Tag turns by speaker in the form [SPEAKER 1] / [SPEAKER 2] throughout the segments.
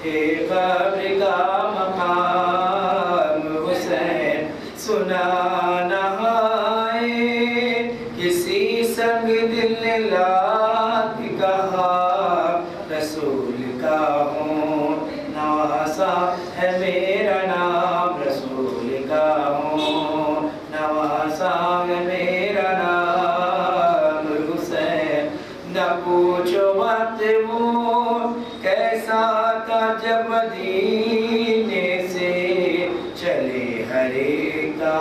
[SPEAKER 1] ایک قبر کا مقام حسین سنا نہ کسی سنگ دل نے لا کے کہا رسول کا ہوں نواسا ہے میرا نام، رسول کا ہوں نواسا ہے میرا نام حسین۔ نہ پوچھو وقت وہ کیسا تھا جب مدینے سے چلے ہر ایک کا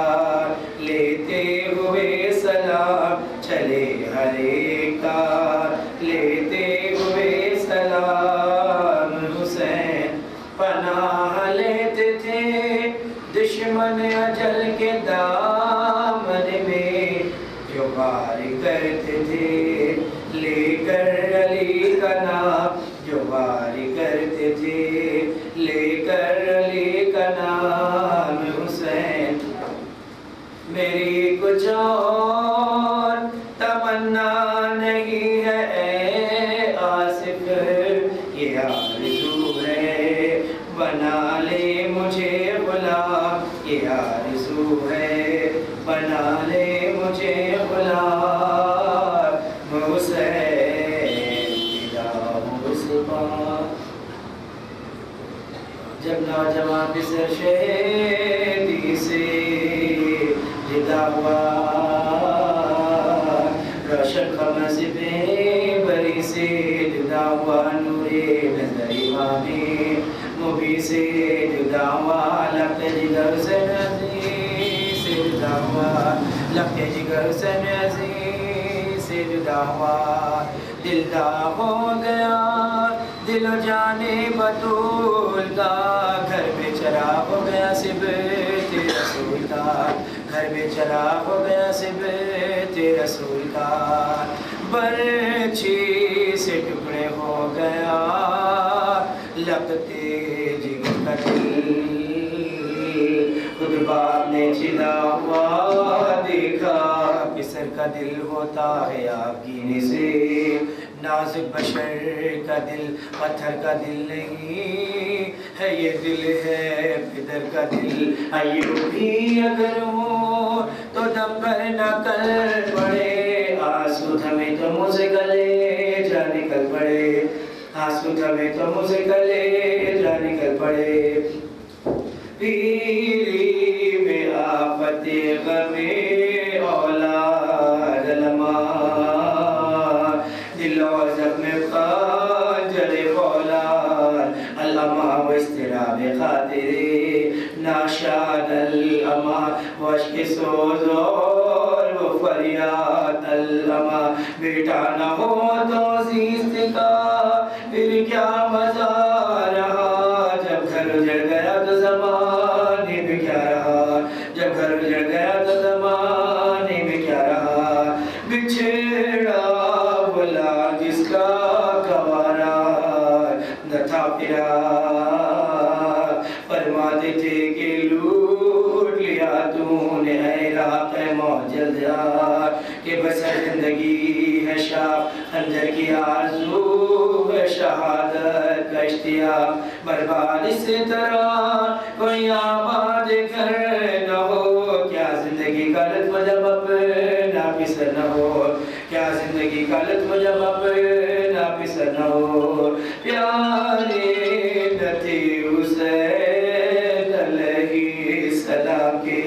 [SPEAKER 1] لیتے ہوئے سلام، چلے ہر ایک کا لیتے ہوئے سلام حسین۔ پناہ لیتے تھے دشمن اجل کے دامن میں، جو وار کرتے تھے لے کر علی کا نام، جو وار کرتے تھے لے کر علی کا نام حسین۔ میری کچھ اور تمنا نہیں ہے اے آصف، یہ آرزو ہے بنا لے مجھے غلام، یہ آرزو ہے بنا لے مجھے غلام حسین۔ جب نوجوان بھی سرشہدی سے جدا ہوا، روشن خمر سے بے بری سے جدا ہوا، نور نظر امامی مبی سے جدا ہوا، لگتے جگر حسین عزیز سے جدا ہوا، لگتے جگر حسین عزیز سے جدا ہوا۔ دل دا ہو گیا دل و جانے بطول کا، گھر بے چراغ ہو گیا صبح رسول کا، گھر بے چراغ ہو گیا صبح رسول کا۔ برچھی سے ٹکڑے ہو گیا لگتے جگر کا دل، خود باپ نے جدا ہوا دیکھا، پسر کا دل ہوتا ہے آپ گینے سے، نازک بشر کا دل پتھر کا دل نہیں ہے، یہ دل ہے پدر کا دل۔ ایوب بھی اگر ہو تو دم پر نہ کر پڑے، آنسو تھمے تو منہ سے گلے جا نکل پڑے، آنسو تھمے تو منہ سے گلے جا نکل پڑے۔ پیری میں آفت غم اولاد لما، دل و زخم خنجر فولاد، الأما و استراب خاطر ناشاد الأما، و اشک سوز اور و فریاد الأما۔ بیٹا نہ ہو تو عزیز کا پھر کیا مزہ رہا، جب گھر اجڑ گیا تو زمانے میں کیا رہا، جب گھر اجڑ گیا تو زمانے میں کیا رہا۔ بچھڑا بلا جس کا گوارا نہ تھا پھرا، فرماتے تھے کہ لوٹ لیا تو نے اے راہ موت جلد آ، کہ بسر زندگی ہے شاپ خنجر کی آرزو ہے شہادت کا اشتیاق، برباد اس طرح کوئی آباد گھر نہ ہو، کیا زندگی کا لطف جب اپنا پسر نہ ہو، کیا زندگی کا لطف جب اپنا پسر نہ ہو۔ پیارے نتھی حسین علیہ السلام کے،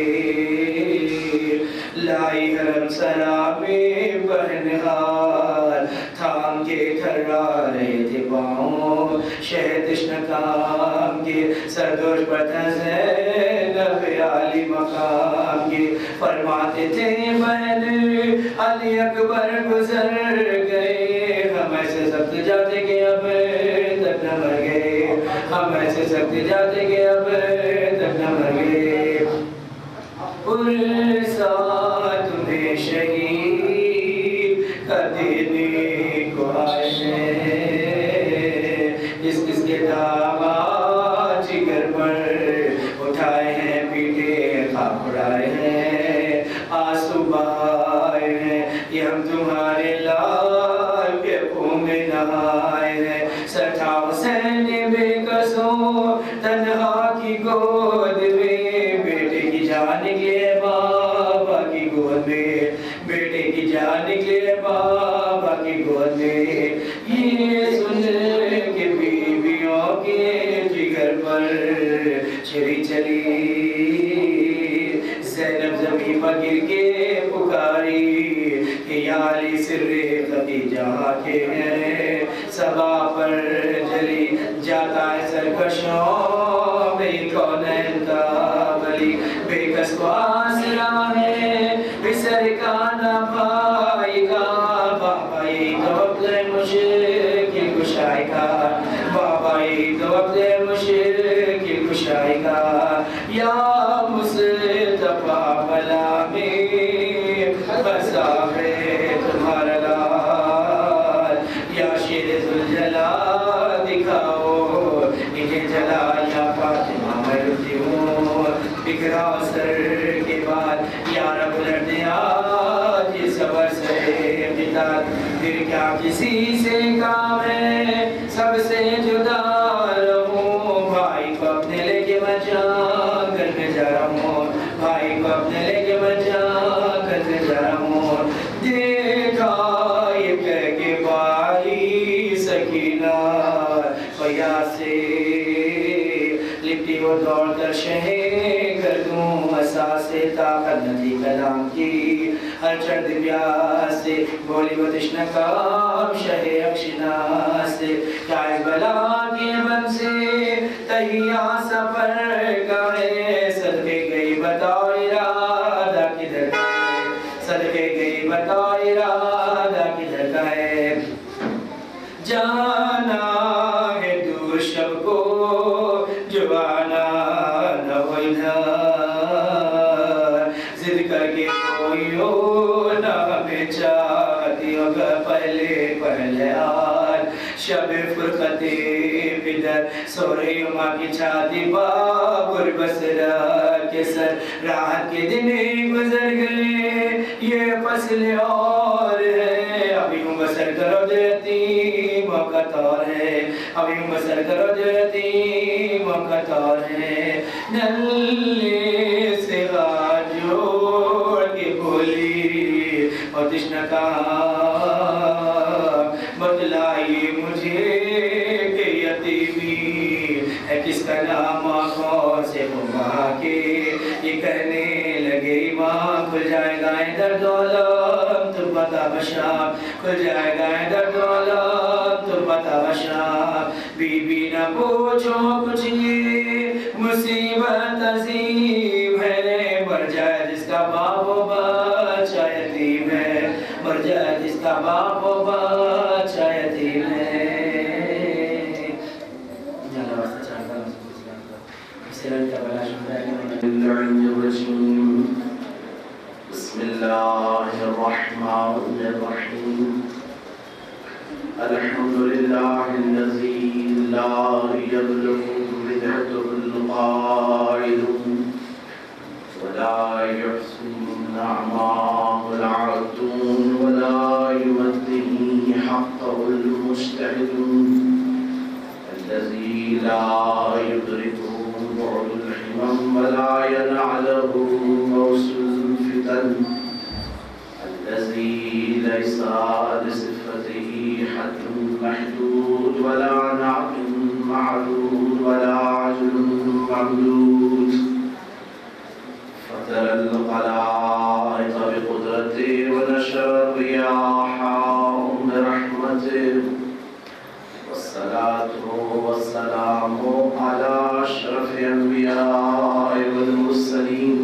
[SPEAKER 1] لائی حرم سرا میں بہنہار، تھام کے تھرا رہے تھے پاؤں شہ تشنہ کام کے، سردوش پتہ زینب عالی مقام کے، فرماتے تھے بہن علی اکبر گزر گئے، ہم ایسے سخت جاتے کہ اب تک نہ مر گئے، ہم ایسے سخت جاتے کہ اب تک نہ مر گئے۔ پرسا تمہیں شہید کا دینے کو آئے ہیں، اس کے دعویٰ جگر پر اٹھائے ہیں، پیٹے خاک اڑائے ہیں، آنسو بہائے ہیں، یہ ہم تمہارے لال کے خون میں نہائے ہیں۔ سر تھا حسین بے کس برسوں تنہا کی گود میں بیٹے کی جان نکلے بابا کی گود میں بیٹے کی جان نکلے بابا کی گود میں یہ سن کے بیویوں کے جگر پر چری چلی زینب زمین پر گر کے پکاری کہ یا علی سر خدیجہ کے ہیں سبا پر جلی جاتا ہے سرکشوں میں کونین کا بلی بے کس کو آسرا ہے بسر کا نہ بھائی کا بابا یہ تو وقت ہے مشکل کشائی کا بابا یہ تو وقت ہے مشکل کشائی کا یا مصطفیٰ بلا میں بسا ہے تمہارا لال یا شیر ذوالجلال دکھاؤ انہیں جلا یا فاطمہ میں رتی ہوں بکھرا سر کے بعد یا رب لڑنے آج یہ صبر سے بتات پھر کیا کسی سے کام ہے سب سے جدا رہوں بھائی کو اپنے لے کے میں جان گھر میں جا رہا ہوں بھائی کو اپنے لے کے میں جان گھر میں جا رہا ہوں دیکھا یہ کہہ کے بھائی سکینہ فیا سے لپٹی وہ دوڑ کر شہیں کر دوں اساس طاقت ندی کلام کی ہر چرد پیاس سے بولی وہ تشنہ کام شہ اکشنا سے چاہے بلا کے بن سے تہیاں سفر گئے صدقے گئی بتاؤ ارادہ کدھر گئے صدقے گئی بتاؤ ارادہ کدھر گئے جانا ہے دور شب کو جوانا نہ ہو ادھر ضد کر کے کوئی ہو نہ ہمیں چاہتی ہوگا پہلے آج شب فرقت بدر سو رہی ماں کی چھاتی بابر بسرا کے سر رات کے دن گزر گئے یہ فصل اور ہے ابھی ہوں بسر کرو دیتی موقع طور ہے ابھی ہوں بسر کرو دیتی موقع طور ہے نلے سے جوڑ کے بولی اور تشنہ کہاں بتلائی مجھے کہ یتیمی ہے کس کا نام آنکھوں سے گھما کے یہ کہنے لگے ماں کھل جائے گا درد عالم تو پتہ بشام کھل جائے گا درد عالم تو پتہ بشام بی بی نہ پوچھو کچھ یہ مصیبت عظیم ہے مر جائے جس کا باپ و بچہ یتیم ہے مر جائے جس کا باپ و بچہ یتیم ہے
[SPEAKER 2] بسم اللہ الرحمن الرحیم الحمد للہ الذی لا یبلغ بدعته القائل ولا يحصي نعماه العادون ولا يمده حقه المجتهدون الذي لا يدركه بعد الحمم ولا ينعله موس الفتن الذي ليس لصفته حد محدود ولا نعت معدود ولا عجل ممدود فترى الخلائق بقدرته ونشر الرياح برحمته والصلاة والسلام على أشرف الأنبياء والمرسلين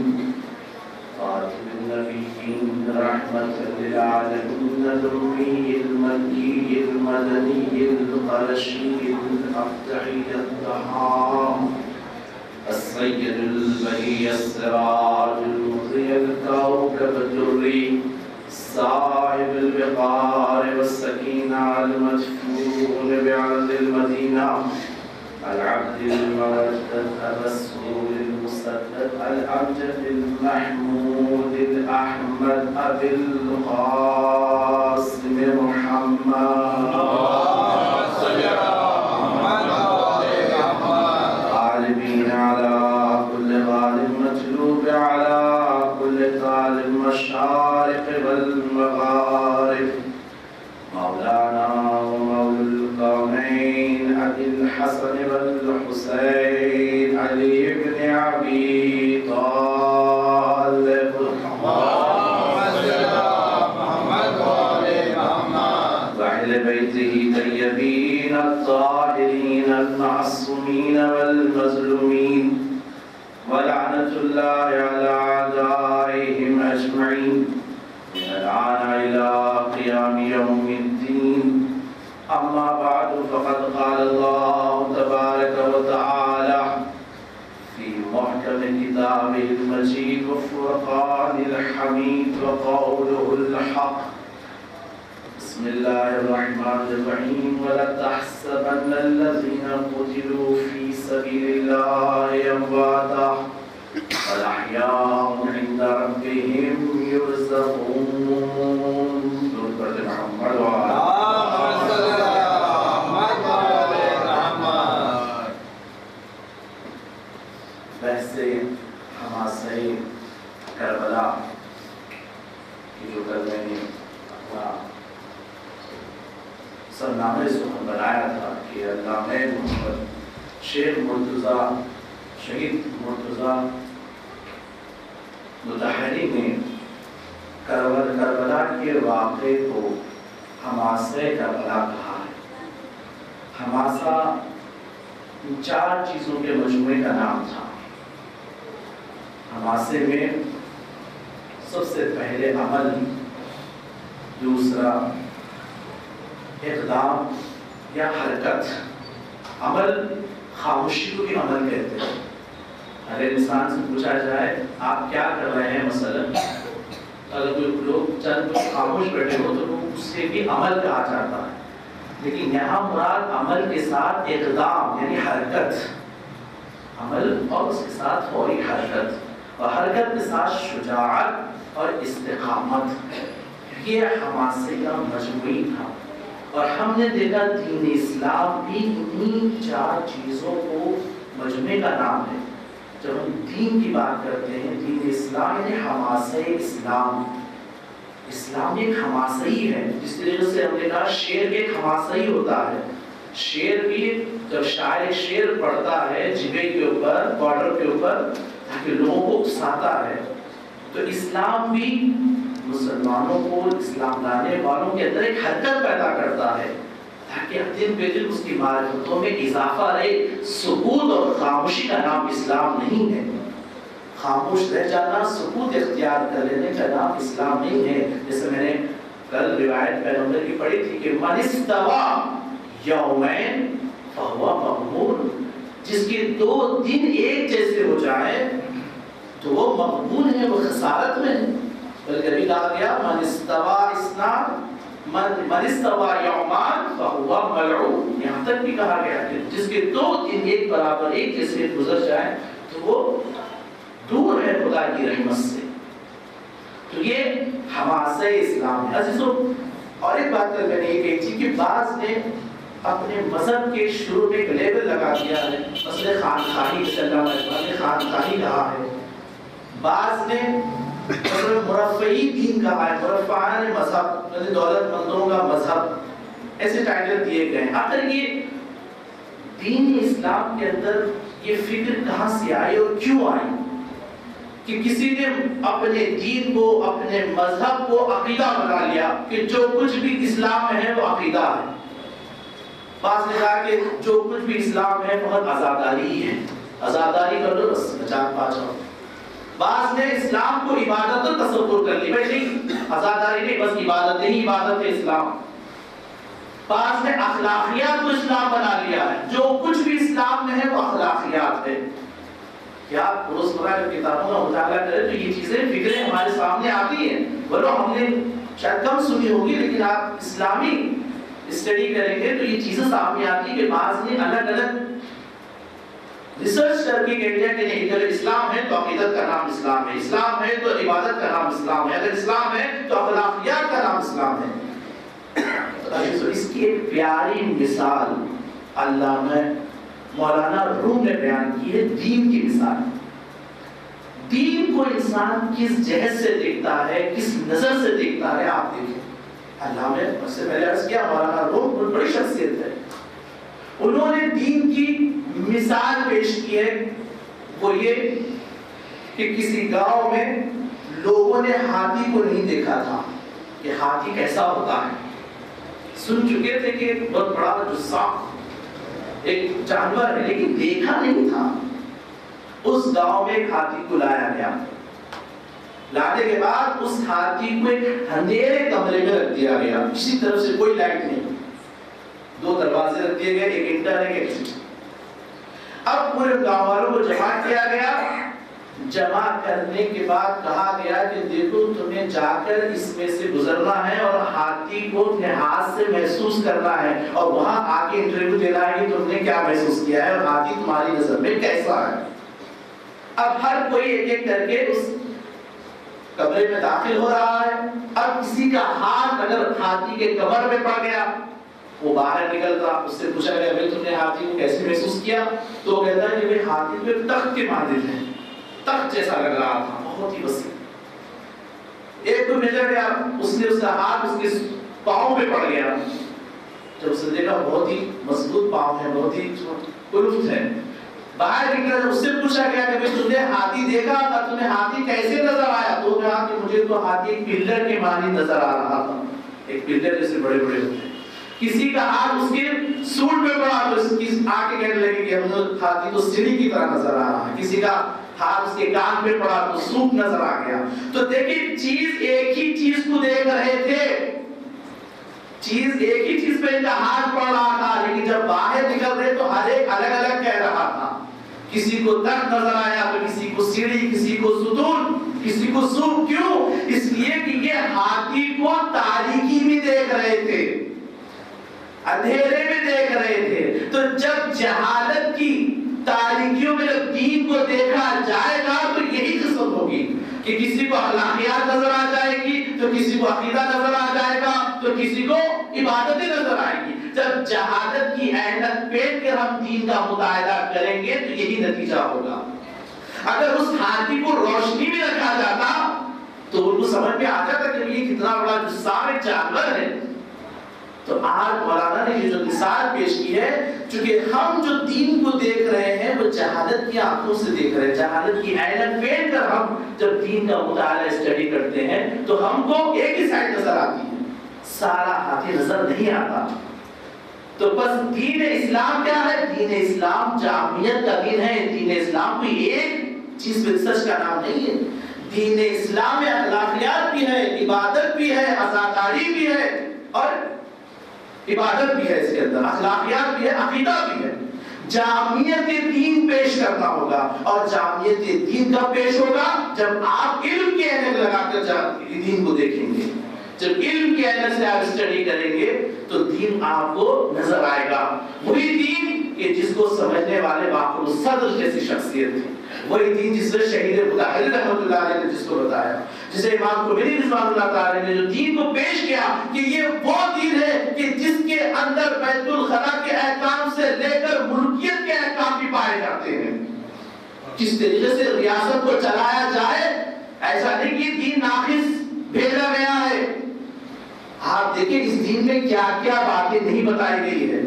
[SPEAKER 2] خاتم النبيين رحمة للعالمين الأمي المكي المدني القرشي الأفتحي الطهام السيد البهي السراج المضيء الكوكب الدري صاحب البقار والسكينة المدفون بعرض المدينة العبد المودد الرسول المسدد الأمجد المحمود الأحمد أبي القاسم محمد الحسن والحسين علي بن أبي طالب وأهل بيته الطيبين الطاهرين المعصومين والمظلومين ولعنة الله على أعدائهم أجمعين من الآن إلى قيام يوم الدين. أما بعد فقد قال الله تبارك وتعالى في محكم كتابه المجيد وفرقان الحميد وقوله الحق. بسم الله الرحمن الرحيم. ولا تحسبن الذين قتلوا في سبيل الله أمواتا بل أحياء عند ربهم يرزقون. درود محمد وعلى بحث حماسہ کربلا کی جو کل میں نے اپنا سرنامے سے بنایا تھا کہ علامہ محمد شیخ مرتضیٰ شہید مرتضیٰ متحری نے کربلا کے واقعے کو حماسہ کربلا کہا ہے. حماسہ چار چیزوں کے مجموعے کا نام تھا. حماسے میں سب سے پہلے عمل، دوسرا اقدام یا حرکت. عمل خاموشی کو بھی عمل کہتے ہیں. اگر انسان سے پوچھا جائے آپ کیا کر رہے ہیں، مثلا اگر کوئی لوگ چند کچھ خاموش بیٹھے ہو تو اس سے بھی عمل کہا جاتا ہے. لیکن یہاں مراد عمل کے ساتھ اقدام یعنی حرکت، عمل اور اس کے ساتھ فوری حرکت، اور حرکت کے ساتھ شجاعت اور استقامت. یہ حماسے کا مجموعی تھا. اور ہم نے دیکھا دین اسلام بھی انہی چار چیزوں کو مجموعے کا نام ہے. جب ہم دین کی بات کرتے ہیں، دین اسلام یعنی حماسہ اسلام. اسلام ایک حماسہ ہی ہے. جس طریقے سے ہم نے کہا شعر ایک حماسہ ہی ہوتا ہے. شعر بھی جب شاعر ایک شعر پڑھتا ہے جبے کے اوپر، بارڈر کے اوپر، تاکہ لوگوں کو اکساتا ہے، تو اسلام بھی مسلمانوں کو، اسلام لانے والوں کے اندر ایک حرکت پیدا کرتا ہے تاکہ دن بہ دن اس کی معرفتوں میں اضافہ رہے. سکوت اور خاموشی کا نام اسلام نہیں ہے. خاموش رہ جانا، سکوت اختیار کر لینے کا نام اسلام نہیں ہے. جیسے میں نے کل روایت پیغمبر کی پڑھی تھی کہ من استوى یومین فہو مغمور. جس کے 2 دن ایک جیسے ہو جائے تو وہ مغبون ہے، وہ خسارت میں ہے. بلکہ ابھی کہا گیا من استوى یومان فہو ملعون. یہاں تک بھی کہا گیا کہ جس کے 2 دن ایک برابر ایک جیسے گزر جائیں تو وہ دور ہے خدا کی رحمت سے. تو یہ حماسہ اسلام ہے. عزیزو، اور ایک بات کر میں نے یہ کہی تھی کہ بعض نے اپنے مذہب کے شروع میں ایک لیبل لگا دیا ہے، مثلا خانقاہی، جیسے علامہ اقبال نے خانقاہی کہا ہے. بعض نے مرفعی دین کہا ہے، مرفعان مذہب یعنی دولت مندوں کا مذہب، ایسے ٹائٹل دیے گئے ہیں. آخر یہ دین اسلام کے اندر یہ فکر کہاں سے آئی اور کیوں آئی کہ کسی نے اپنے دین کو، اپنے مذہب کو عقیدہ بنا لیا کہ جو کچھ بھی اسلام میں ہے وہ عقیدہ ہے. بعض نے کہا کہ جو کچھ بھی اسلام ہے فقط آزاداری ہی ہے، آزاداری کر لو بس نجات پا جاؤ. بعض نے اسلام کو عبادت اور تصور کر لی، بھائی نہیں آزاداری نہیں، بس عبادت ہی عبادت ہے اسلام. بعض نے اخلاقیات کو اسلام بنا لیا ہے، جو کچھ بھی اسلام میں ہے وہ اخلاقیات ہے. کیا روزمرہ کی کتابوں کا مطالعہ کریں تو یہ چیزیں فکریں ہمارے سامنے آتی ہیں. بولو ہم نے شاید کم سنی ہوگی، لیکن آپ اسلامی اسٹڈی کریں گے تو یہ چیزیں سامنے آتی ہیں کہ بعض نے الگ الگ ریسرچ کر کے کہہ دیا کہ نہیں، اگر اسلام ہے تو عقیدت کا نام اسلام ہے، اسلام ہے تو عبادت کا نام اسلام ہے، اگر اسلام ہے تو اخلاقیات کا نام اسلام ہے. اس کی ایک پیاری مثال علامہ مولانا روم نے بیان کی ہے، دین کی مثال. دین کو انسان کس جہت سے دیکھتا ہے، کس نظر سے دیکھتا ہے، آپ دیکھیں. علامہ سے پہلے عرض کیا مولانا روم بڑی شخصیت ہے. انہوں نے دین کی مثال پیش کی ہے، وہ یہ کہ کسی گاؤں میں لوگوں نے ہاتھی کو نہیں دیکھا تھا کہ ہاتھی کیسا ہوتا ہے، سن چکے تھے کہ بہت بڑا جسام ایک جانور ہے، لیکن دیکھا نہیں تھا۔ اس گاؤں میں ایک ہاتھی کو لایا گیا، لانے کے بعد اس ہاتھی کو ایک اندھیرے کمرے میں رکھ دیا گیا، کسی طرف سے کوئی لائٹ نہیں، 2 دروازے رکھ دیے گئے، ایک انٹر ایک ایگزٹ۔ اب پورے گاؤں والوں کو جمع کیا گیا، جمع کرنے کے بعد کہا گیا کہ دیکھو تمہیں جا کر اس میں سے گزرنا ہے اور ہاتھی کو اپنے ہاتھ سے محسوس کرنا ہے اور وہاں آ کے انٹرویو دینا ہے کہ تم نے کیا محسوس کیا ہے اور ہاتھی تمہاری نظر میں کیسا ہے۔ اب ہر کوئی ایک ایک کر کے اس کمرے میں داخل ہو رہا ہے۔ اب کسی کا ہاتھ اگر ہاتھی کے کمر میں پڑ گیا، وہ باہر نکلتا، اس سے پوچھا گیا بھائی تم نے ہاتھی کو کیسے محسوس کیا؟ تو وہ کہتا ہے کہ بھائی ہاتھی پہ تخت کے مانند ہے، تخت جیسا لگ رہا تھا، بہت ہی وسیع۔ ایک کو مل گیا، اس نے اس کا ہاتھ اس کے پاؤں پہ پڑ گیا، جب اس نے دیکھا بہت ہی مضبوط پاؤں ہے، بہت ہی کلفت ہے، باہر نکلا، اس سے پوچھا گیا کہ تم نے ہاتھی دیکھا تھا، تمہیں ہاتھی کیسے نظر آیا؟ تو کہا کہ مجھے تو ہاتھی ایک پلر کے مانند نظر آ رہا تھا، ایک پلر جیسے بڑے بڑے ہوتے ہیں۔ کسی کا ہاتھ اس کے سوٹ پہ پڑا تو اس کی آنکھیں کہنے لگی کہ ہاتھی تو سیڑھی کی طرح نظر آ رہا ہے، کسی کا ہاتھ اس کے کان پہ پڑا تو سوٹ نظر آ گیا۔ تو دیکھیں چیز ایک ہی چیز کو دیکھ رہے تھے، چیز ایک ہی چیز پہ ان کا ہاتھ پڑ رہا تھا، لیکن جب باہر نکل رہے تو ہر ایک الگ الگ کہہ رہا تھا۔ کسی کو تخت نظر آیا تو کسی کو سیڑھی، کسی کو ستون، کسی کو سوپ۔ کیوں؟ اس لیے کہ یہ ہاتھی کو تاریکی میں دیکھ رہے تھے، اندھیرے میں دیکھ رہے تھے۔ تو جب جہالت کی تاریکیوں میں جب دین کو دیکھا جائے گا تو یہی قسم ہوگی کہ کسی کو اخلاقیات نظر آ جائے گی تو کسی کو عقیدہ نظر آ جائے گا تو کسی کو عبادتیں نظر آئے گی۔ جب جہالت کی عینت پہن کر ہم دین کا مطالعہ کریں گے تو یہی نتیجہ ہوگا۔ اگر اس ہاتھی کو روشنی میں رکھا جاتا تو ان کو سمجھ میں آ جاتا کہ یہ کتنا بڑا جسام جانور ہے۔ تو آج مولانا نے یہ جو مثال پیش کی ہے، چونکہ ہم جو دین کو دیکھ رہے ہیں وہ جہالت کی آنکھوں سے دیکھ رہے ہیں، جہالت کی عینت پہن کر ہم جب دین کا مطالعہ اسٹڈی کرتے ہیں تو ہم کو ایک ہی سائڈ نظر آتی ہے، سارا ہاتھی نظر نہیں آتا۔ تو بس دین اسلام کیا ہے؟ دین اسلام جامعیت کا دین ہے۔ دین اسلام کوئی ایک چیز پہ ریسرچ کا نام نہیں ہے۔ دین اسلام میں اخلاقیات بھی ہے، عبادت بھی ہے، عزاداری بھی ہے اور عبادت بھی ہے، اس کے اندر اخلاقیات بھی ہے، عقیدہ بھی ہے۔ جامعیت دین پیش کرنا ہوگا، اور جامعیت دین کب پیش ہوگا؟ جب آپ علم کے عینک لگا کر دین کو دیکھیں گے، جب علم کے عینک سے آپ اسٹڈی کریں گے تو دین آپ کو نظر آئے گا۔ وہی دین کہ جس کو سمجھنے والے باقر الصدر جیسی شخصیت تھی، وہی دین جس نے شہید مطہر رحمۃ اللہ علیہ نے جس کو بتایا، جسے امام کمیلی رضوان اللہ تعالی نے جو دین کو پیش کیا کہ یہ وہ دین ہے کہ جس کے اندر بیت الخلا کے احکام سے لے کر ملکیت کے احکام بھی پائے جاتے ہیں۔ کس طریقے سے ریاست کو چلایا جائے، ایسا نہیں کہ دین ناقص بھیجا گیا ہے۔ آپ دیکھیں اس دین میں کیا کیا باتیں نہیں بتائی گئی ہے۔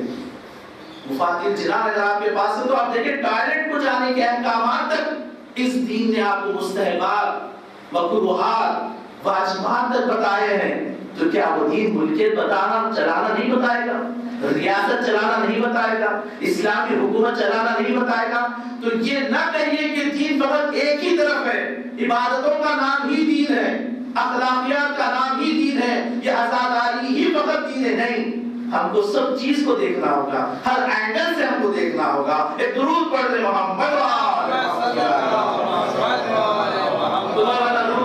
[SPEAKER 2] مفاد الجنان اگر آپ کے پاس ہے تو آپ دیکھیں ٹوائلٹ کو جانے کے احکامات تک اس دین نے آپ کو مستحبات، مکروہات، واجبات تک بتائے ہیں۔ تو کیا وہ دین ملکیت بتانا چلانا نہیں بتائے گا؟ ریاست چلانا نہیں بتائے گا؟ اسلامی حکومت چلانا نہیں بتائے گا؟ تو یہ نہ کہیے کہ دین فقط ایک ہی طرف ہے، عبادتوں کا نام ہی دین ہے، اخلاقیات کا نام ہی دین ہے، یہ عزاداری ہی فقط دین ہے۔ نہیں، ہم کو سب چیز کو دیکھنا ہوگا، ہر اینگل سے ہم کو دیکھنا ہوگا۔ ایک درود پڑھ لیں محمد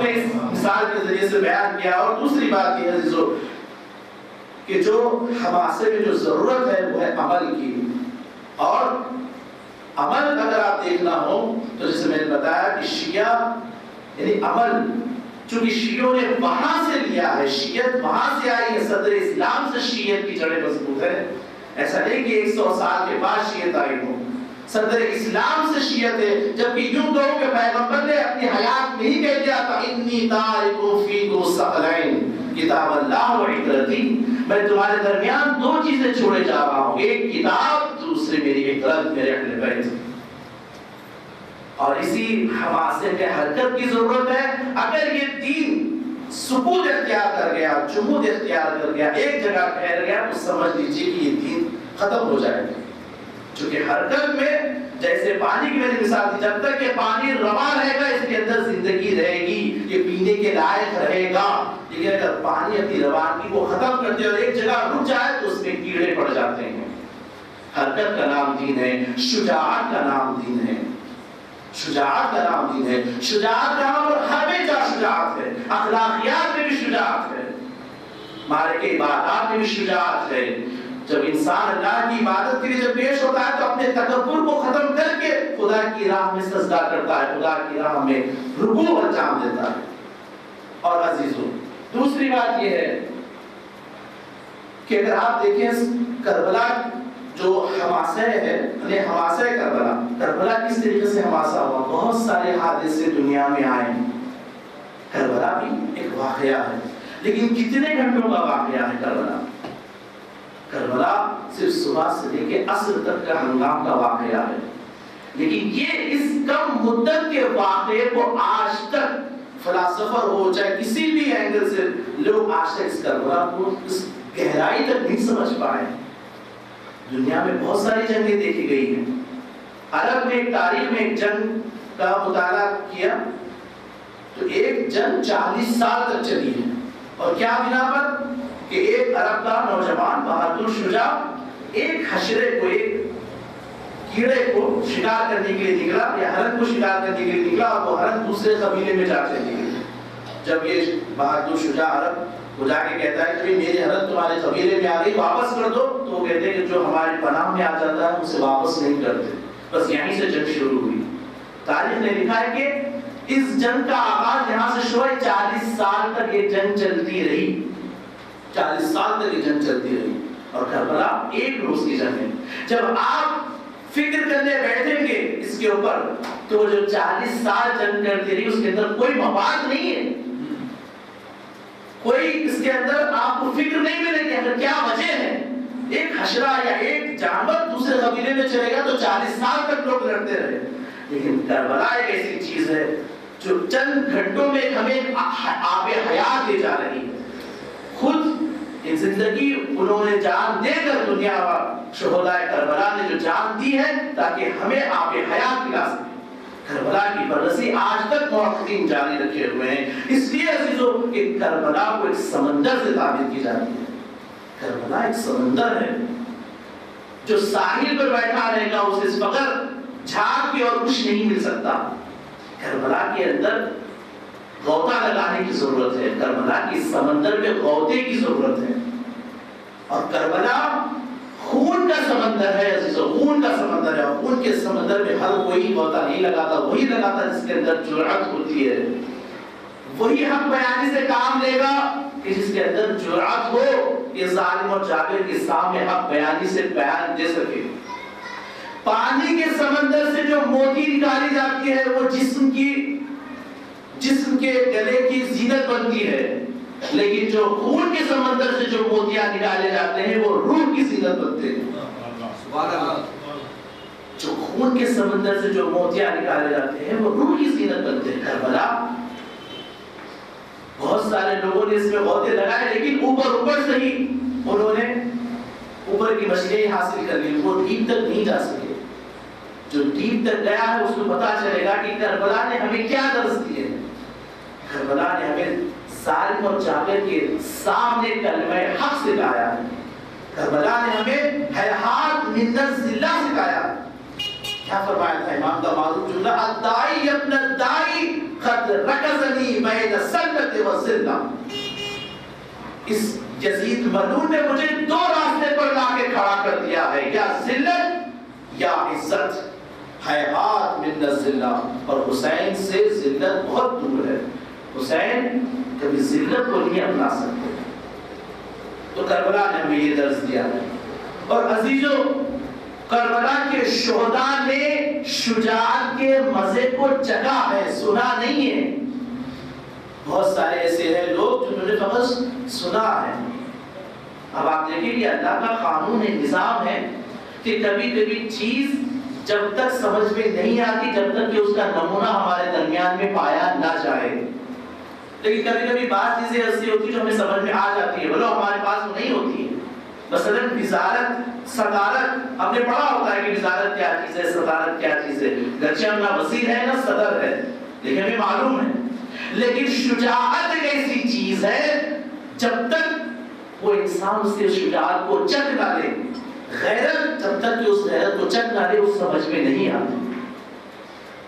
[SPEAKER 2] نے اس مثال کے ذریعے سے بیان کیا۔ اور دوسری بات یہ عزیزو کہ جو حماسے میں جو ضرورت ہے وہ ہے عمل کی، اور عمل اگر آپ دیکھنا ہو تو جیسے میں نے بتایا کہ شیعہ یعنی عمل، چونکہ شیعوں نے وہاں سے لیا ہے، شیعت وہاں سے آئی ہے، صدر اسلام سے شیعت کی جڑیں مضبوط ہے۔ ایسا نہیں کہ 100 سال کے بعد شیعت آئی ہو، صدر اسلام سے شیعت ہے۔ جبکہ یوں کہو کہ پیغمبر نے اپنی حیات میں ہی کہہ دیا تھا انی تارک فیکم الثقلین کتاب اللہ و عترتی، میں تمہارے درمیان 2 چیزیں چھوڑے جا رہا ہوں، ایک کتاب، دوسرا دوسرے میری اطاعت میرے اہل بیت. اور اسی حماسے میں حرکت کی ضرورت ہے. اگر یہ دین سکوت اختیار کر گیا، جمود اختیار کر گیا، ایک جگہ ٹھہر گیا، تو سمجھ لیجیے کہ یہ دین ختم ہو جائے گا. چونکہ حرکت میں جیسے پانی کی میں نے مثال دی، جب تک یہ پانی رواں رہے گا اس کے اندر زندگی رہے گی، یہ پینے کے لائق رہے گا. لیکن اگر پانی اپنی روانگی کو ختم کر دے اور ایک جگہ رک جائے تو اس میں کیڑے پڑ جاتے ہیں. حرکت کا نام دین ہے، شجاعت کا نام دین ہے. شجاعت کا نام دین ہے. شجاعت کا نام ہمیشہ شجاعت ہے. اخلاقیات میں بھی شجاعت ہے، مارے کے عبادات میں بھی شجاعت ہے. جب انسان اللہ کی عبادت کے لیے جب پیش ہوتا ہے تو اپنے تکبر کو ختم کر کے خدا کی راہ میں سجدہ کرتا ہے، خدا کی راہ میں رکوع انجام دیتا ہے. اور عزیزو، دوسری بات یہ ہے کہ اگر آپ دیکھیں کربلا جو حماسہ ہے، یعنی حماسہ کربلا کس طریقے سے حماسہ ہوا. بہت سارے حادثے دنیا میں آئے. کربلا بھی ایک واقعہ ہے، لیکن کتنے گھنٹوں کا واقعہ ہے کربلا. کربلا صرف صبح سے لے کے عصر تک کا ہنگام کا واقعہ ہے. لیکن یہ اس کم مدت کے واقعے کو آج تک فلاسفر ہو چاہے کسی بھی اینگل سے لوگ آج تک اس کربلا کو اس گہرائی تک نہیں سمجھ پائے. دنیا میں بہت ساری جنگیں دیکھی گئی ہیں. عرب میں ایک تاریخ میں ایک جنگ کا مطالعہ کیا تو ایک جنگ 40 سال تک چلی ہے. اور کیا بنا پر کہ ایک عرب کا نوجوان بہادر شجاع ایک حشرے کو، ایک کیڑے کو شکار کرنے کے لیے نکلا، یا ہرن کو شکار کرنے کے لیے نکلا، اور وہ ہرن دوسرے قبیلے میں جا چلی گئی. جب یہ بہادر شجاع عرب وہ جا کے کہتا ہے کہ میری ہرن تمہارے قبیلے میں آ گئی، واپس کر دو، تو وہ کہتے ہیں کہ جو ہمارے پناہ میں آ جاتا ہے اسے واپس نہیں کرتے. بس یہیں سے جنگ شروع ہوئی. تاریخ نے لکھا ہے کہ اس جنگ کا آغاز یہاں سے شروع ہے. 40 سال تک یہ جنگ چلتی رہی. 40 سال تک یہ جنگ چلتی رہی. اور کربلا ایک روز کی جنگ ہے. جب آپ فکر کرنے بیٹھیں گے اس کے اوپر تو جو 40 سال جنگ کرتی رہی اس کے اندر کوئی مفاد نہیں ہے. کوئی اس کے اندر آپ کو فکر نہیں ملے گی اگر کیا وجہ ہے. ایک حشرہ یا ایک جانور دوسرے قبیلے میں چلے گا تو 40 سال تک لوگ لڑتے رہے. لیکن کربلا ایک ایسی چیز ہے جو چند گھنٹوں میں ہمیں آب حیات دے جا رہی ہے. خود زندگی انہوں نے جان دے کر دنیا شہدائے کربلا نے جو جان دی ہے تاکہ ہمیں آب حیات ملا سکے. کربلا کی بررسی آج تک محققین جاری رکھے ہوئے ہیں. اس لیے عزیزو کہ کربلا کو ایک سمندر سے تعبیر کی جاتی ہے. کربلا ایک سمندر ہے جو ساحل پر بیٹھا رہے گا اسے اس وقت جھاگ کے اور کچھ نہیں مل سکتا. کربلا کے اندر غوطہ لگانے کی ضرورت ہے. کربلا کی سمندر میں غوطے کی ضرورت ہے. اور کربلا خون کا سمندر ہے عزیزو، خون کا سمندر ہے. اور خون کے سمندر میں ہر کوئی غوطہ نہیں لگاتا، وہی لگاتا جس کے اندر جرأت ہوتی ہے. وہی حق بیانی سے کام لے گا کہ جس کے اندر جرأت ہو کہ ظالم اور جابر کے سامنے حق بیانی سے بیان دے سکے. پانی کے سمندر سے جو موتی نکالی جاتی ہے وہ جسم کے گلے کی زینت بنتی ہے. لیکن جو خون کے سمندر سے جو موتیاں نکالے جاتے ہیں وہ روح کی زینت بنتے ہیں. جو خون کے سمندر سے جو موتیاں نکالے جاتے ہیں وہ روح کی زینت بنتے ہیں. کربلا بہت سارے لوگوں نے اس میں غوطے لگائے لیکن اوپر سے ہی انہوں نے اوپر کی مچھلیاں حاصل کر لی، وہ ڈیپ تک نہیں جا سکے. جو ڈیپ تک گیا ہے اس کو پتا چلے گا کہ کربلا نے ہمیں کیا درس دیے. کربلا نے ہمیں ظالم اور جابر کے سامنے کلمہ حق سکھایا ہے. کربلا نے ہمیں ہیہات من الذلہ سکھایا. کیا فرمایا تھا امام کا معروف جملہ، الدائی ابن الدائی قد رکزنی بین السنت والذلہ. اس یزید ملعون نے مجھے دو راستے پر لا کے کھڑا کر دیا ہے، یا ذلت یا عزت. ہیہات من الذلہ. اور حسین سے ذلت بہت دور ہے. حسین کبھی ذلت کو نہیں اپنا سکتے. تو کربلا نے ہمیں یہ درس دیا ہے. اور عزیزو کربلا کے شہداء نے شجاعت کے مزے کو چکھا ہے، سنا نہیں ہے. بہت سارے ایسے ہیں لوگ جنہوں نے فقط سنا ہے. اب آپ دیکھیں کہ اللہ کا قانون ہے، نظام ہے کہ کبھی کبھی چیز جب تک سمجھ میں نہیں آتی جب تک کہ اس کا نمونہ ہمارے درمیان میں پایا نہ جائے. لیکن کبھی کبھی بعض چیزیں ایسی ہوتی ہیں جو ہمیں سمجھ میں آ جاتی ہے، بولو ہمارے پاس وہ نہیں ہوتی ہے. مثلا وزارت، صدارت، ہم نے پڑھا ہوتا ہے کہ وزارت کیا چیز ہے، صدارت کیا چیز ہے، گرچہ ہم نہ وزیر ہے نہ صدر ہے، لیکن ہمیں معلوم ہے. لیکن شجاعت ایک ایسی چیز ہے جب تک وہ انسان اس کے شجاعت کو چکھ نہ لے، غیرت جب تک کہ اس غیرت کو چکھ نہ لے اس سمجھ میں نہیں آتی.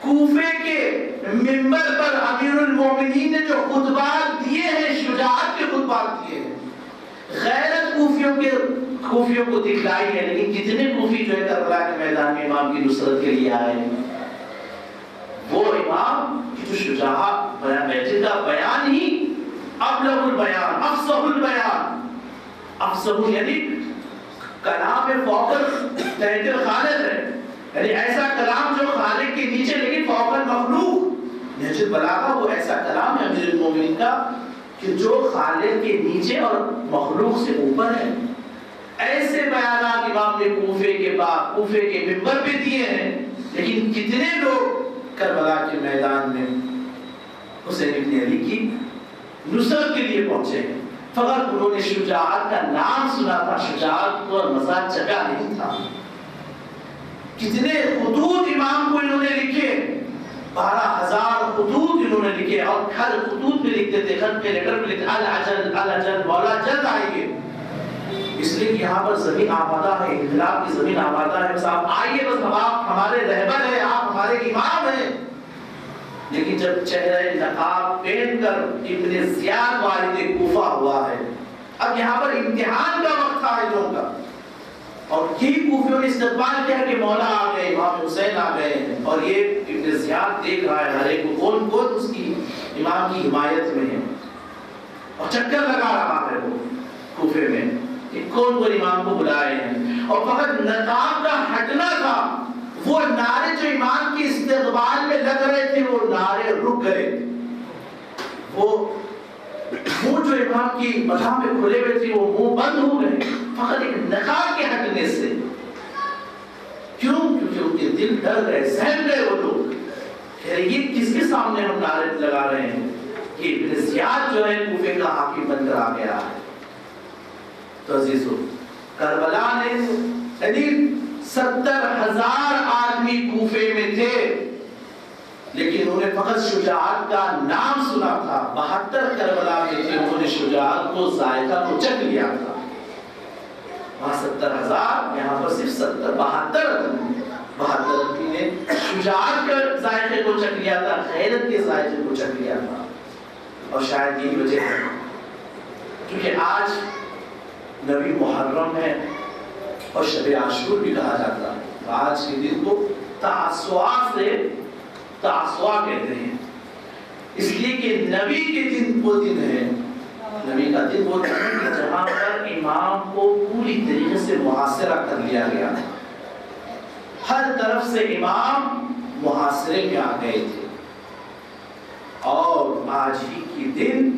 [SPEAKER 2] کوفے کے منبر پر امیر المومنین نے جو خطبات دیے ہیں شجاعت کے خطبات دیے ہیں، غیرت کوفیوں کو دکھلائی ہے. لیکن کتنے کوفی جو ہے کربلا کے میدان میں امام کی نصرت کے لیے آئے ہیں. وہ امام کی جو شجاعت بیان کا بیان ہی ابلغ البیان، افصح البیان. افصح یعنی کلام فوق تحت الخالق ہے، یعنی ایسا کلام جو خالق کے نیچے لیکن فوق المخلوق. نہج البلاغہ وہ ایسا کلام ہے امیر المومنین کا کہ جو خالق کے نیچے اور مخلوق سے اوپر ہے. ایسے بیانات امام نے کوفے کے منبر پہ دیے ہیں. لیکن کتنے لوگ کربلا کے میدان میں حسین ابن علی کی نصرت کے لیے پہنچے ہیں. فقط انہوں نے شجاعت کا نام سنا تھا، شجاعت کو اور مزاج چکا نہیں تھا. کتنے خطوط امام کو انہوں نے لکھے، 12,000 خطوط انہوں نے لکھے، اور ہر خطوط میں لکھتے تھے، خط میں لیٹر میں لکھتے العجل العجل مولا جلد آئیں گے. اس لیے کہ یہاں پر زمین آبادہ ہے، انقلاب کی زمین آبادہ ہے. بس آپ آئیے، بس آپ ہمارے رہبر ہیں، آپ ہمارے امام ہیں. لیکن جب چہرہ نقاب پہن کر ابن زیاد والد کوفہ ہوا ہے، اب یہاں پر امتحان کا وقت تھا ان لوگوں کا، اور یہی کوفیوں نے استقبال کیا کہ مولا آ گئے، امام حسین آ گئے ہیں. اور یہ ابن زیاد دیکھ رہا ہے ہر ایک کو کون کون اس کی امام کی حمایت میں ہے، اور چکر لگا رہا ہے وہ کوفے میں کہ کون کون امام کو بلائے ہیں. اور فقط نقاب کا ہٹنا تھا، وہ نعرے جو امام کی استقبال میں لگ رہے تھے وہ نعرے رک گئے. وہ منہ جو امام کی مدح میں کھلے ہوئے تھے وہ منہ بند ہو گئے فقط ایک نقاب کے ہٹنے سے. کیوں؟ کیونکہ ان کے دل ڈر گئے، سہم گئے وہ لوگ کہ یہ کس کے سامنے ہم نعرے لگا رہے ہیں کہ ابن زیاد جو ہے کوفے کا حاکم بن کر آ گیا ہے. تو عزیزو، کربلا نے یعنی 70,000 آدمی کوفے میں تھے، لیکن انہوں نے فقط شجاعت کا نام سنا تھا. 72 کربلا میں تھے، انہوں نے شجاعت کو ذائقہ کو چکھ لیا تھا. وہاں 70,000، یہاں پر صرف 72 نے شجاعت کے ذائقے کو چکھ لیا تھا، غیرت کے ذائقے کو چکھ لیا تھا. اور شاید یہی وجہ ہے کیونکہ آج نبی محرم ہے اور شب عاشور بھی کہا جاتا ہے. آج کے دن کو تعصوا کہتے ہیں، اس لیے کہ نبی کے دن وہ دن ہے، نبی کا دن وہ دن ہے کہ جہاں پر امام کو پوری طریقے سے محاصرہ کر لیا گیا. ہر طرف سے امام محاصرے میں آ گئے تھے. اور آج ہی کے دن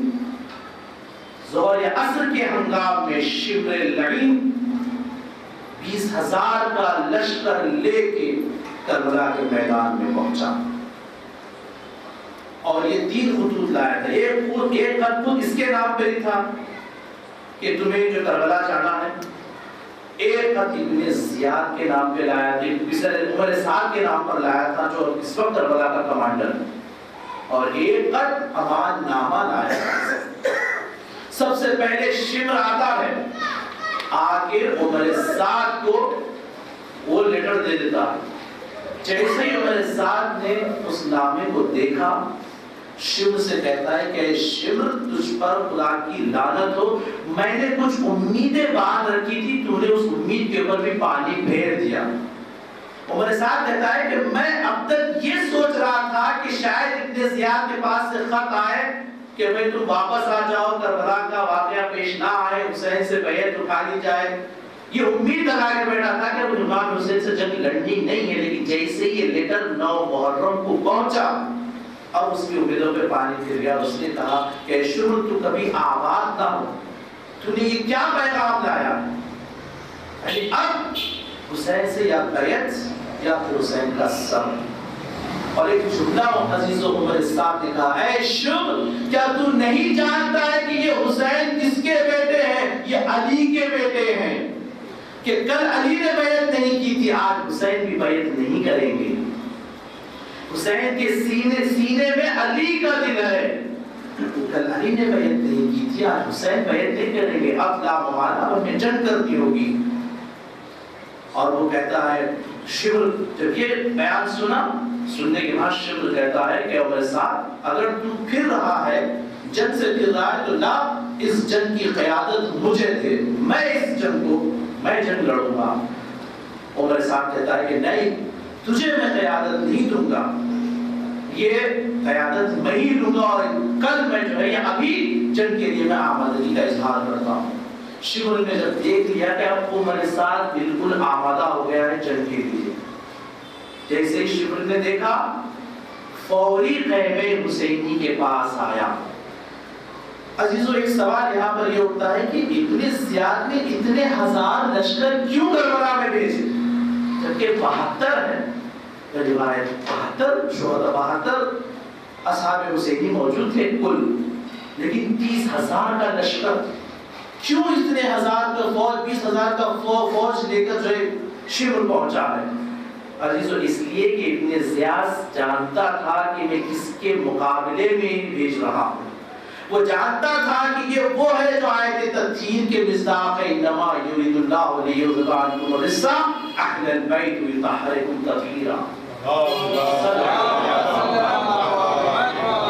[SPEAKER 2] ظہر عصر کے ہنگام میں شبر لعین 20,000 کا لشکر لے کے کربلا کے میدان میں پہنچا. اور یہ 3 خطوط لایا تھا. ایک خط اس کے نام پہ ہی تھا کہ تمہیں جو کربلا جانا ہے. ایک خط ابن زیاد کے نام پہ لایا تھا، عمر سعد کے نام پر لایا تھا جو اس وقت کربلا کا کمانڈر ہے. اور ایک خط امان نامہ لایا تھا. سب سے پہلے شمر آتا ہے، آ کے عمر سعد کو وہ لیٹر دے دیتا ہے. جیسے ہی عمر سعد نے اس نامے کو دیکھا، شمر سے کہتا ہے کہ شمر تجھ پر خدا کی لعنت ہو، میں نے کچھ امیدیں باندھ رکھی تھی، تو نے اس امید کے اوپر بھی پانی پھیر دیا. عمر سعد کہتا ہے کہ میں اب تک یہ سوچ رہا تھا کہ شاید ابن زیاد کے پاس سے خط آئے کہ بھئی تم واپس آ جاؤ، کربلا کا واقعہ پیش نہ آئے، حسین سے بیعت اٹھا لی جائے. یہ امید لگا کے بیٹھا تھا کہ اب امام حسین سے جنگ لڑنی نہیں ہے. لیکن جیسے یہ لیٹر 9 محرم کو پہنچا، اب اس کی امیدوں پہ پانی پھر گیا. اس نے کہا کہ شمر تو کبھی آباد نہ ہو، تو نے یہ کیا پیغام لایا؟ اب حسین سے یا بیعت یا پھر حسین کا سر. اور ایک جملہ عزیز و عمر صاحب نے کہا، اے شمر کیا تو نہیں جانتا ہے کہ یہ حسین کس کے بیٹے ہیں؟ یہ علی کے بیٹے ہیں. کہ کل علی نے بیعت نہیں کی تھی، آج حسین بھی بیعت نہیں کریں گے. حسین کے سینے میں علی کا دل ہے. کل علی نے بیعت نہیں کی تھی، آج حسین بیعت نہیں کریں گے. اب لا محالہ اب ہمیں جنگ کرنی ہوگی. اور وہ کہتا ہے شبر، جب یہ بیان سننے کے بعد شبر کہتا ہے کہ عمر صاحب اگر تو پھر رہا ہے، جنگ سے پھر رہا ہے، تو لا اس جنگ کی قیادت مجھے دے، میں اس جنگ کو میں جنگ لڑوں گا. عمر صاحب کہتا ہے کہ نہیں، تجھے میں قیادت نہیں دوں گا، یہ قیادت میں ہی لوں گا، اور کل میں جو ہے یا ابھی جنگ کے لیے میں آمادگی کا اظہار کرتا ہوں. شمر نے جب دیکھ لیا کہ اب عمر صاحب بالکل آمادہ ہو گیا ہے جنگ کے لیے، جیسے ہی شمر نے دیکھا فوری خیمے حسینی کے پاس آیا. عزیزو ایک سوال یہاں پر یہ اٹھتا ہے کہ ابن زیاد نے اتنے ہزار لشکر کیوں کربلا میں بھیجے، جبکہ 72 ہے روایت، 72 اصحاب حسینی موجود تھے کل، لیکن 30,000 کا لشکر کیوں اتنے ہزار کا فوج، 20,000 کا فوج لے کر جو ہے شمر پہنچا ہے؟ عزیزو اس لیے کہ ابن زیاد جانتا تھا کہ میں کس کے مقابلے میں بھیج رہا ہوں. وہ جانتا تھا کہ یہ وہ ہے جو آیت تطہیر کے مصداق ہے، انما یرید اللہ لیذھب عنکم الرجس اہل البیت ویطہرکم تطہیرا.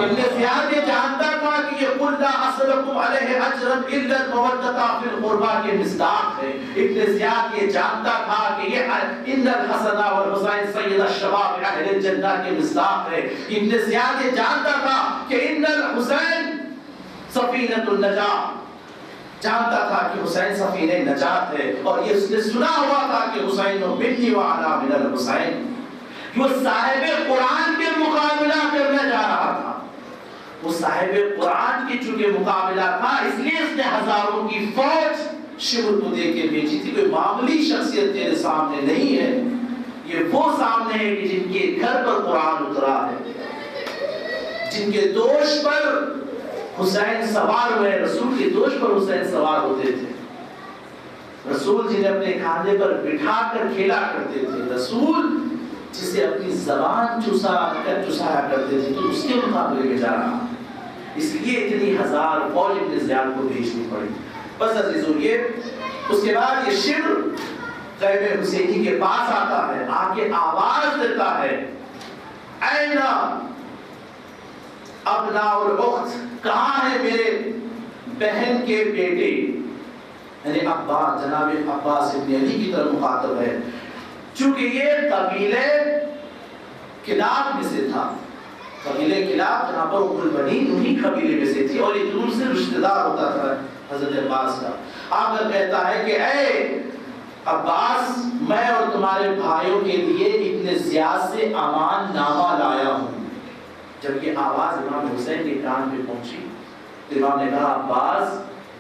[SPEAKER 2] ابن زیاد یہ جانتا تھا کہ یہ قل لا اسألکم علیہ اجرا الا المودۃ فی القربى کے مصداق ہے. ابن زیاد یہ جانتا تھا کہ یہ ان الحسن والحسین سید الشباب اہل الجنہ کے مصداق ہے. ابن زیاد یہ جانتا تھا کہ ان الحسین سفینۃ النجات، جانتا تھا کہ حسین سفینہ نجات ہے، اور یہ اس نے سنا ہوا تھا کہ حسین منی وعلی من الحسین. وہ صاحب قرآن کے مقابلہ کرنے جا رہا تھا. وہ صاحب قرآن کی چونکہ مقابلہ تھا، اس لیے اس نے ہزاروں کی فوج شمر کو دے کے بھیجی تھی. کوئی معمولی شخصیت تیرے سامنے نہیں ہے، یہ وہ سامنے ہے کہ جن کے گھر پر قرآن اترا ہے، جن کے دوش پر حسین سوار ہوئے. رسول کے دوش پر حسین سوار ہوتے تھے، رسول جنہیں اپنے کاندھے پر بٹھا کر کھیلا کرتے تھے، رسول جسے اپنی زبان چسایا کرتے تھے، تو اس کے مقابلے میں جا رہا. اس لیے اتنی ہزار فوج ابن زیاد کو بھیجنی پڑی. بس عزیزو یہ اس کے بعد یہ شمر خیمے حسینی کے پاس آتا ہے، آ کے آواز دیتا ہے، این ابناء الاخت، کہاں ہے میرے بہن کے بیٹے؟ یعنی عباس، جناب عباس ابن علی کی طرف مخاطب ہے، چونکہ یہ قبیلے کلاب میں سے تھا. قبیلے کلاب جہاں پر ام البنین انہی قبیلے میں سے تھی، اور یہ دور سے رشتہ دار ہوتا تھا حضرت عباس کا. آ کر کہتا ہے کہ اے عباس، میں اور تمہارے بھائیوں کے لیے ابن زیاد سے امان نامہ لایا ہوں. جب یہ آواز امام حسین کے کان پہ پہنچی تو امام نے کہا عباس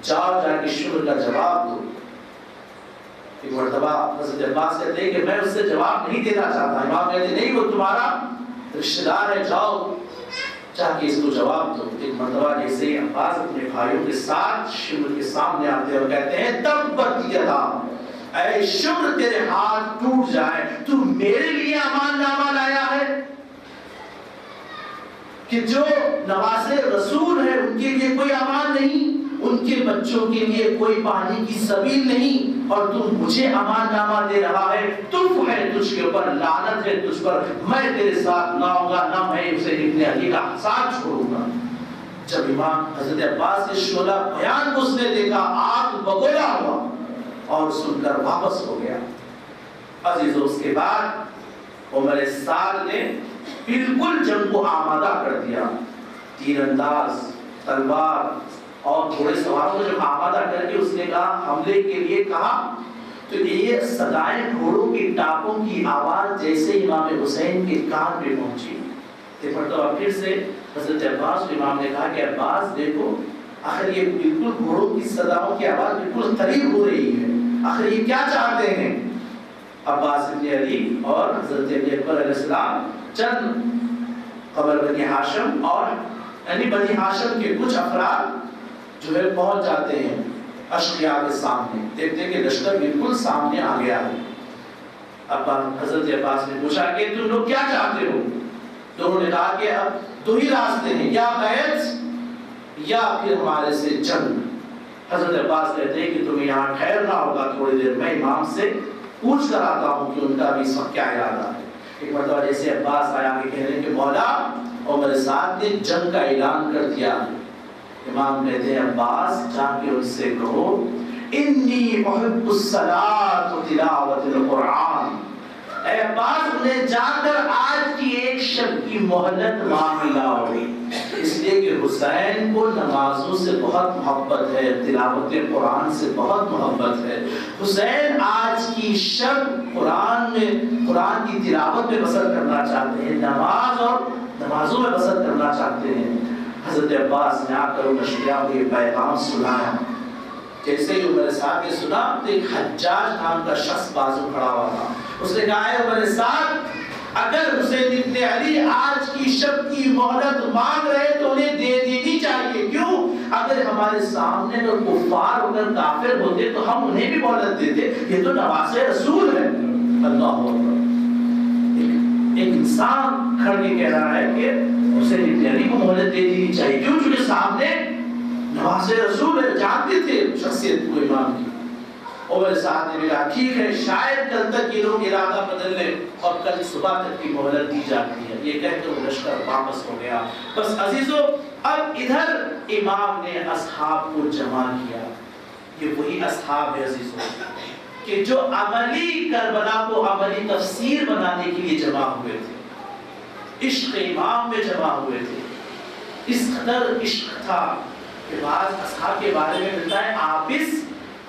[SPEAKER 2] جاؤ، جا کے شمر کا جواب دو. ایک مرتبہ حضرت عباس کہتے ہیں کہ میں اس سے جواب نہیں دینا چاہتا. امام کہتے ہیں نہیں، وہ تمہارا رشتہ دار ہے، جاؤ جا کے اس کو جواب دو. ایک مرتبہ جیسے ہی عباس اپنے بھائیوں کے ساتھ شمر کے سامنے آتے اور کہتے ہیں تبت یدا، اے شمر تیرے ہاتھ ٹوٹ جائے، تو میرے لیے امان نامہ لایا ہے کہ جو نواسے رسول ہیں ان کے لیے کوئی امان نہیں، ان کے بچوں کے لیے کوئی پانی کی سبیل نہیں، اور تم مجھے امان نامہ دے رہا ہے. تف ہے تجھ کے اوپر، لعنت ہے تجھ پر، میں تیرے ساتھ نہ ہوں گا، نہ میں اسے ابن علی کا ساتھ چھوڑوں گا. جب امام حضرت عباس کے شعلہ بیان کو اس نے دیکھا، آگ بگولا ہوا اور سن کر واپس ہو گیا. عزیزو اس کے بعد عمر سعد نے بالکل جنگ کو آمادہ کر دیا. تیر انداز، تلوار اور گھوڑے سواروں کو جب آمادہ کر کے اس نے کہا حملے کے لیے کہا، تو یہ صدائیں گھوڑوں کی ٹاپوں کی آواز جیسے امام حسین کے کان پہ پہنچی. پھر سے حضرت عباس کو امام نے کہا کہ عباس دیکھو، آخر یہ بالکل گھوڑوں کی صداؤں کی آواز بالکل قریب ہو رہی ہے، آخر یہ کیا چاہتے ہیں؟ عباس ابن علی اور حضرت علی اکبر علیہ السلام چند قبر بنی ہاشم اور یعنی بنی ہاشم کے کچھ افراد جو ہے پہنچ جاتے ہیں اشقیاء کے سامنے، دیکھتے ہیں کہ لشکر بالکل سامنے آ گیا ہے۔ اب حضرت عباس نے پوچھا کہ تم لوگ کیا چاہتے ہو؟ تو انہوں نے کہا کہ اب دو ہی راستے ہیں، یا بیعت یا پھر ہمارے سے جنگ۔ حضرت عباس کہتے ہیں کہ تمہیں یہاں ٹھہرنا ہوگا تھوڑی دیر، میں امام سے پوچھ کر آتا ہوں کہ ان کا بھی اس وقت کیا ارادہ ہے۔ ایک مرتبہ جیسے عباس آیا کہ کہہ رہے ہیں کہ مولا عمر سعد نے جنگ کا اعلان کر دیا۔ امام کہتے ہیں عباس جا کے ان سے کہو انی احب الصلاۃ و تلاوت القرآن۔ اے عباس انہیں جا کر آج کی ایک شب کی مہلت مانگ لاؤ، اس لیے کہ حسین کو نمازوں سے بہت محبت ہے، تلاوت قرآن سے بہت محبت ہے۔ حسین آج کی شب قرآن کی تلاوت میں بسر کرنا چاہتے ہیں، نماز اور نمازوں میں بسر کرنا چاہتے ہیں۔ حضرت عباس نے آ کر ان اشقیاء کو یہ پیغام سنایا۔ جیسے ہی عمر سعد نے سنا تو ایک حجاج نام کا شخص بازو کھڑا ہوا تھا، اس نے کہا ہے عمر سعد اگر حسین ابن علی آج کی شب کی مہلت مانگ رہے تو انہیں دے دینی چاہیے، کیوں؟ اگر ہمارے سامنے اگر کفار اگر کافر ہوتے تو ہم انہیں بھی مہلت دیتے، یہ تو نواز رسول ہے۔ اللہ اکبر، ایک انسان کھڑ کے کہہ رہا ہے کہ حسین ابن علی کو مہلت دے دینی چاہیے، کیوں؟ چونکہ سامنے نواز رسول ہے، جانتے تھے شخصیت کو امام کی۔ عمر سعد نے کہا ٹھیک ہے، شاید کل تک یہ لوگ ارادہ بدل لیں اور کل صبح تک کی مہلت دی جاتی ہے۔ یہ کہہ کر لشکر واپس ہو گیا۔ بس عزیزو، اب ادھر امام نے اصحاب کو جمع کیا۔ یہ وہی اصحاب ہے عزیزو کہ جو عملی کربلا کو عملی تفسیر بنانے کے لیے جمع ہوئے تھے، عشق امام میں جمع ہوئے تھے۔ اس قدر عشق تھا کہ بعض اصحاب کے بارے میں ملتا ہے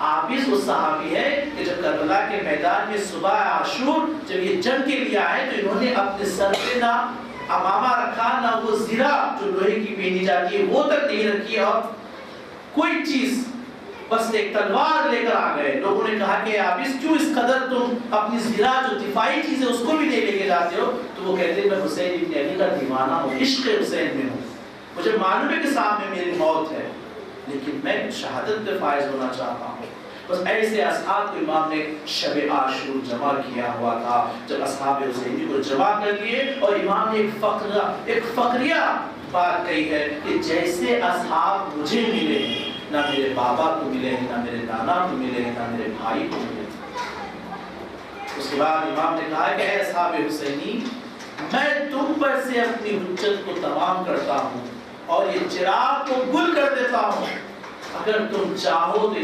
[SPEAKER 2] عابس وہ صحابی ہے کہ جب کربلا کے میدان میں صبح عاشور جب یہ جنگ کے لیے آئے تو انہوں نے اپنے سر پہ نہ امامہ رکھا، نہ وہ زرہ جو لوہے کی پہنی جاتی ہے وہ تک نہیں رکھی، اور کوئی چیز بس ایک تلوار لے کر آ گئے۔ لوگوں نے کہا کہ عابس کیوں اس قدر تم اپنی زرہ جو دفاعی چیز ہے اس کو بھی لے کے جاتے ہو؟ تو وہ کہتے ہیں میں حسین ابن علی کا دیوانہ ہوں، عشق حسین میں ہوں، مجھے معلوم ہے کہ سامنے میری موت ہے لیکن میں شہادت پہ فائز ہونا چاہتا ہوں۔ بس ایسے اصحاب کو امام نے شب عاشور جمع کیا ہوا تھا۔ جب اصحاب حسینی کو جمع کر لیے اور امام نے ایک فقریہ بات کہی ہے کہ جیسے اصحاب مجھے ملے نہ میرے بابا کو ملے، نہ میرے نانا کو ملے، نہ میرے بھائی کو ملے۔ اس کے بعد امام نے کہا کہ اے اصحاب حسینی، میں تم پر سے اپنی حجت کو تمام کرتا ہوں اور یہ چراغ کو گل کر دیتا ہوں۔ اگر تم چاہو تو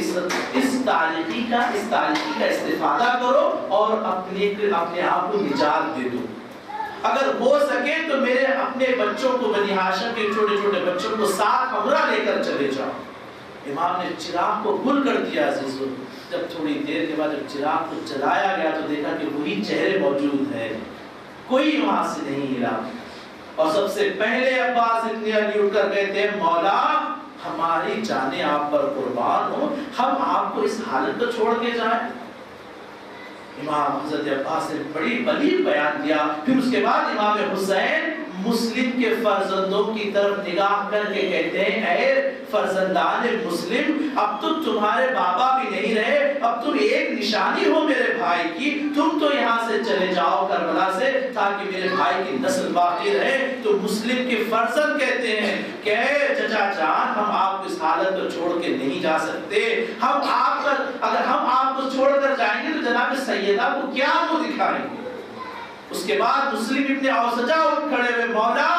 [SPEAKER 2] اس تاریخی کا استفادہ کرو اور اپنے آپ کو نجات دے دو۔ اگر ہو سکے تو میرے اپنے بچوں کو، بنی ہاشم کے چھوٹے چھوٹے بچوں کو ساتھ ہمراہ لے کر چلے جاؤ۔ امام نے چراغ کو گل کر دیا عزیزو۔ جب تھوڑی دیر کے بعد جب چراغ کو جلایا گیا تو دیکھا کہ وہی چہرے موجود ہیں، کوئی وہاں سے نہیں ہلا۔ اور سب سے پہلے عباس ابن علی اٹھ کر کہتے ہیں مولا ہماری جانیں آپ پر قربان ہو، ہم آپ کو اس حالت پر چھوڑ کے جائیں؟ امام حضرت عباس نے بڑی بلیغ بیان دیا۔ پھر اس کے بعد امام حسین مسلم کے فرزندوں کی طرف نگاہ کر کے کہتے ہیں اے فرزندان مسلم، اب تو تمہارے بابا بھی نہیں رہے، اب تم ایک نشانی ہو میرے بھائی کی، تم تو یہاں سے چلے جاؤ کربلا سے تاکہ میرے بھائی کی نسل باقی رہے۔ تو مسلم کے فرزند کہتے ہیں کہ اے چچا جان، ہم آپ کو اس حالت پر چھوڑ کے نہیں جا سکتے، اگر ہم آپ کو چھوڑ کر جائیں گے تو جناب سیدہ کو کیا وہ دکھائیں گے؟ اس کے بعد مسلم ابن اوسجہ اٹھ کھڑے ہوئے، مولا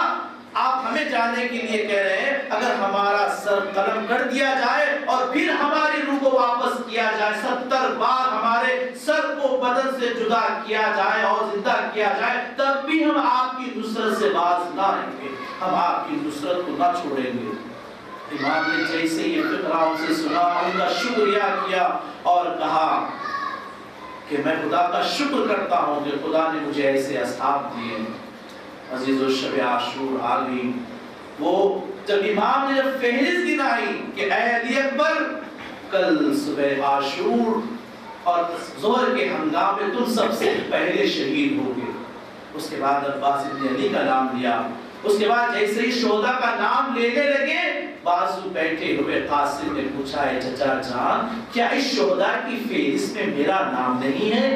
[SPEAKER 2] آپ ہمیں جانے کے لیے کہہ رہے ہیں، اگر ہمارا سر قلم کر دیا جائے اور پھر ہماری روح کو واپس کیا جائے، 70 بار ہمارے سر کو بدن سے جدا کیا جائے اور زندہ کیا جائے، تب بھی ہم آپ کی نصرت سے باز نہ رہیں گے، ہم آپ کی نصرت کو نہ چھوڑیں گے۔ امام نے جیسے یہ فقرہ ان سے سنا، ان کا شکریہ کیا اور کہا کہ میں خدا کا شکر کرتا ہوں کہ خدا نے مجھے ایسے اصحاب دیے۔ عزیز و شب عاشور آ گئی۔ وہ جب امام نے جب فہرست گنائی کہ اے علی اکبر، کل صبح عاشور اور ظہر کے ہنگامے تم سب سے پہلے شہید ہوگے۔ اس کے بعد عباس ابن علی کا نام لیا۔ اس کے بعد جیسے ہی شہداء کا نام لینے لگے، بازو بیٹھے ہوئے قاسم نے پوچھا ہے چچا جان کیا اس شہداء کی فہرست میں میرا نام نہیں ہے؟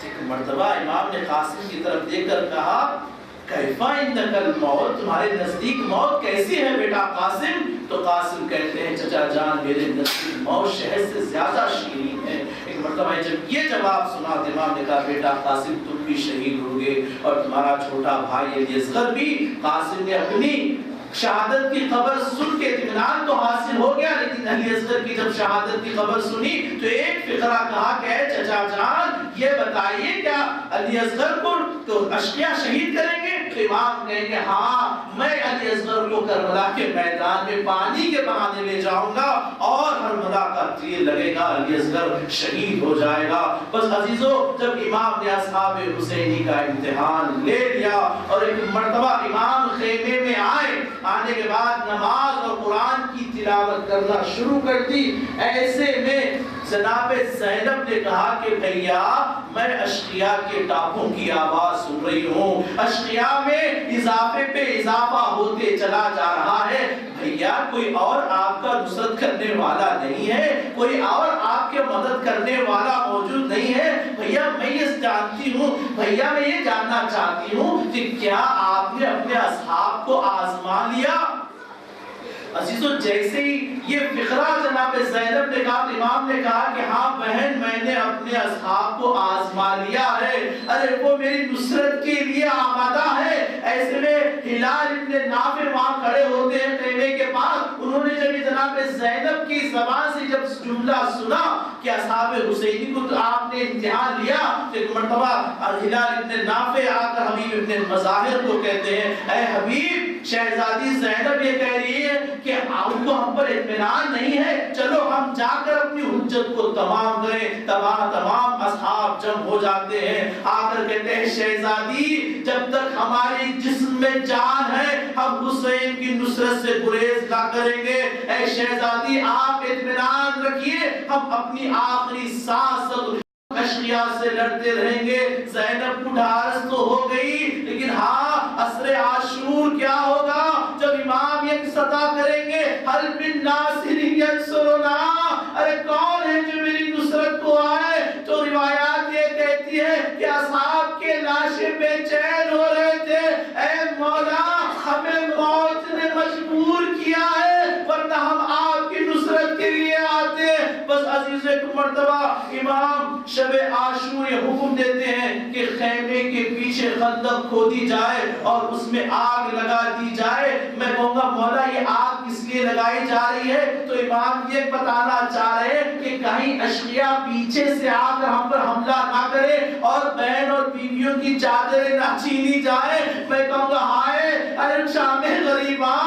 [SPEAKER 2] ایک مرتبہ امام نے قاسم کی طرف دیکھ کر کہا کیفا عندک الموت، تمہارے نزدیک موت کیسی ہے بیٹا قاسم؟ تو قاسم کہتے ہیں چچا جان میرے نزدیک موت شہد سے زیادہ شیرین ہے۔ ایک مرتبہ جب یہ جواب سنا تو امام نے کہا بیٹا قاسم تم بھی شہید ہوگے اور تمہارا چھوٹا بھائی علی اصغر بھی۔ قاسم نے اپنی شہادت کی خبر سن کے اطمینان تو حاصل ہو گیا، لیکن علی اصغر کی جب شہادت کی خبر سنی تو ایک فقرہ کہا کہ اے چچا جان یہ بتائیے کیا علی اصغر کو تو اشقیاء شہید کریں گے؟ تو امام کہیں گے ہاں میں علی اصغر کو کربلا کے میدان میں پانی کے بہانے لے جاؤں گا اور حرمدہ کا تیر لگے گا، علی اصغر شہید ہو جائے گا۔ بس عزیزو جب امام نے اصحاب حسینی کا امتحان لے لیا اور ایک مرتبہ امام خیمے میں آنے کے بعد نماز اور قرآن کی تلاوت کرنا شروع کر دی، ایسے میں جناب زینب نے کہا کہ بھیا میں اشقیاء کے ٹاپوں کی آواز سن رہی ہوں، اشقیاء میں اضافے پہ اضافہ ہوتے چلا جا رہا ہے، بھیا کوئی اور آپ کا نصرت کرنے والا نہیں ہے، کوئی اور آپ کے مدد کرنے والا موجود نہیں ہے؟ بھیا میں یہ جانتی ہوں، بھیا میں یہ جاننا چاہتی ہوں کہ کیا آپ نے اپنے اصحاب کو آزما لیا؟ عزیزو جیسے ہی یہ فقرہ جناب زینب نے کہا تو امام نے کہا کہ ہاں بہن میں نے اپنے اصحاب کو آزما لیا ہے، ارے وہ میری نصرت کے لیے آمادہ ہے۔ ایسے میں ہلال ابن نافع وہاں کھڑے ہوتے ہیں خیمے کے پاس، انہوں نے جب جناب زینب کی زبان سے جب جملہ سنا کہ اصحاب حسینی کو تو آپ نے امتحان لیا، تو ایک مرتبہ ہلال ابن نافع آ کر حبیب ابن مظاہر کو کہتے ہیں اے حبیب شہزادی زینب یہ کہہ رہی ہے کہ ان کو ہم پر اطمینان نہیں ہے، چلو ہم جا کر اپنی حجت کو تمام کریں۔ تمام اصحاب جمع ہو جاتے ہیں، آ کر کہتے ہیں شہزادی جب تک ہماری جسم میں جان ہے ہم حسین کی نصرت سے گریز نہ کریں گے۔ اے شہزادی آپ اطمینان رکھیے، ہم اپنی آخری سانس اشقیاء سے لڑتے رہیں گے۔ زینب کو ڈھارس تو ہو گئی، لیکن ہاں عصر عاشور کیا ہوگا جب امام یہ صدا کریں گے حل من ناصر ینصرنا، ارے کون ہے جو میری نصرت کو آئے؟ تو روایات یہ کہتی ہے کہ اصحاب کے لاشیں بے چین ہو رہے تھے، اے مولا ہمیں موت نے مجبور کیا ہے ورنہ ہم آپ کی نصرت کے لیے آتے۔ بس عزیز ایک مرتبہ امام شب عاشور یہ حکم دیتے ہیں کہ خیمے کے پیچھے خندق کھودی جائے اور اس میں آگ لگا دی جائے۔ میں کہوں گا مولا یہ آگ کس لیے لگائی جا رہی ہے؟ تو امام یہ بتانا چاہ رہے ہیں کہ کہیں اشقیاء پیچھے سے آ کر ہم پر حملہ نہ کرے اور بہن اور بیویوں کی چادریں نہ چھینی جائے۔ میں کہوں گا ہائے ارے شام غریباں،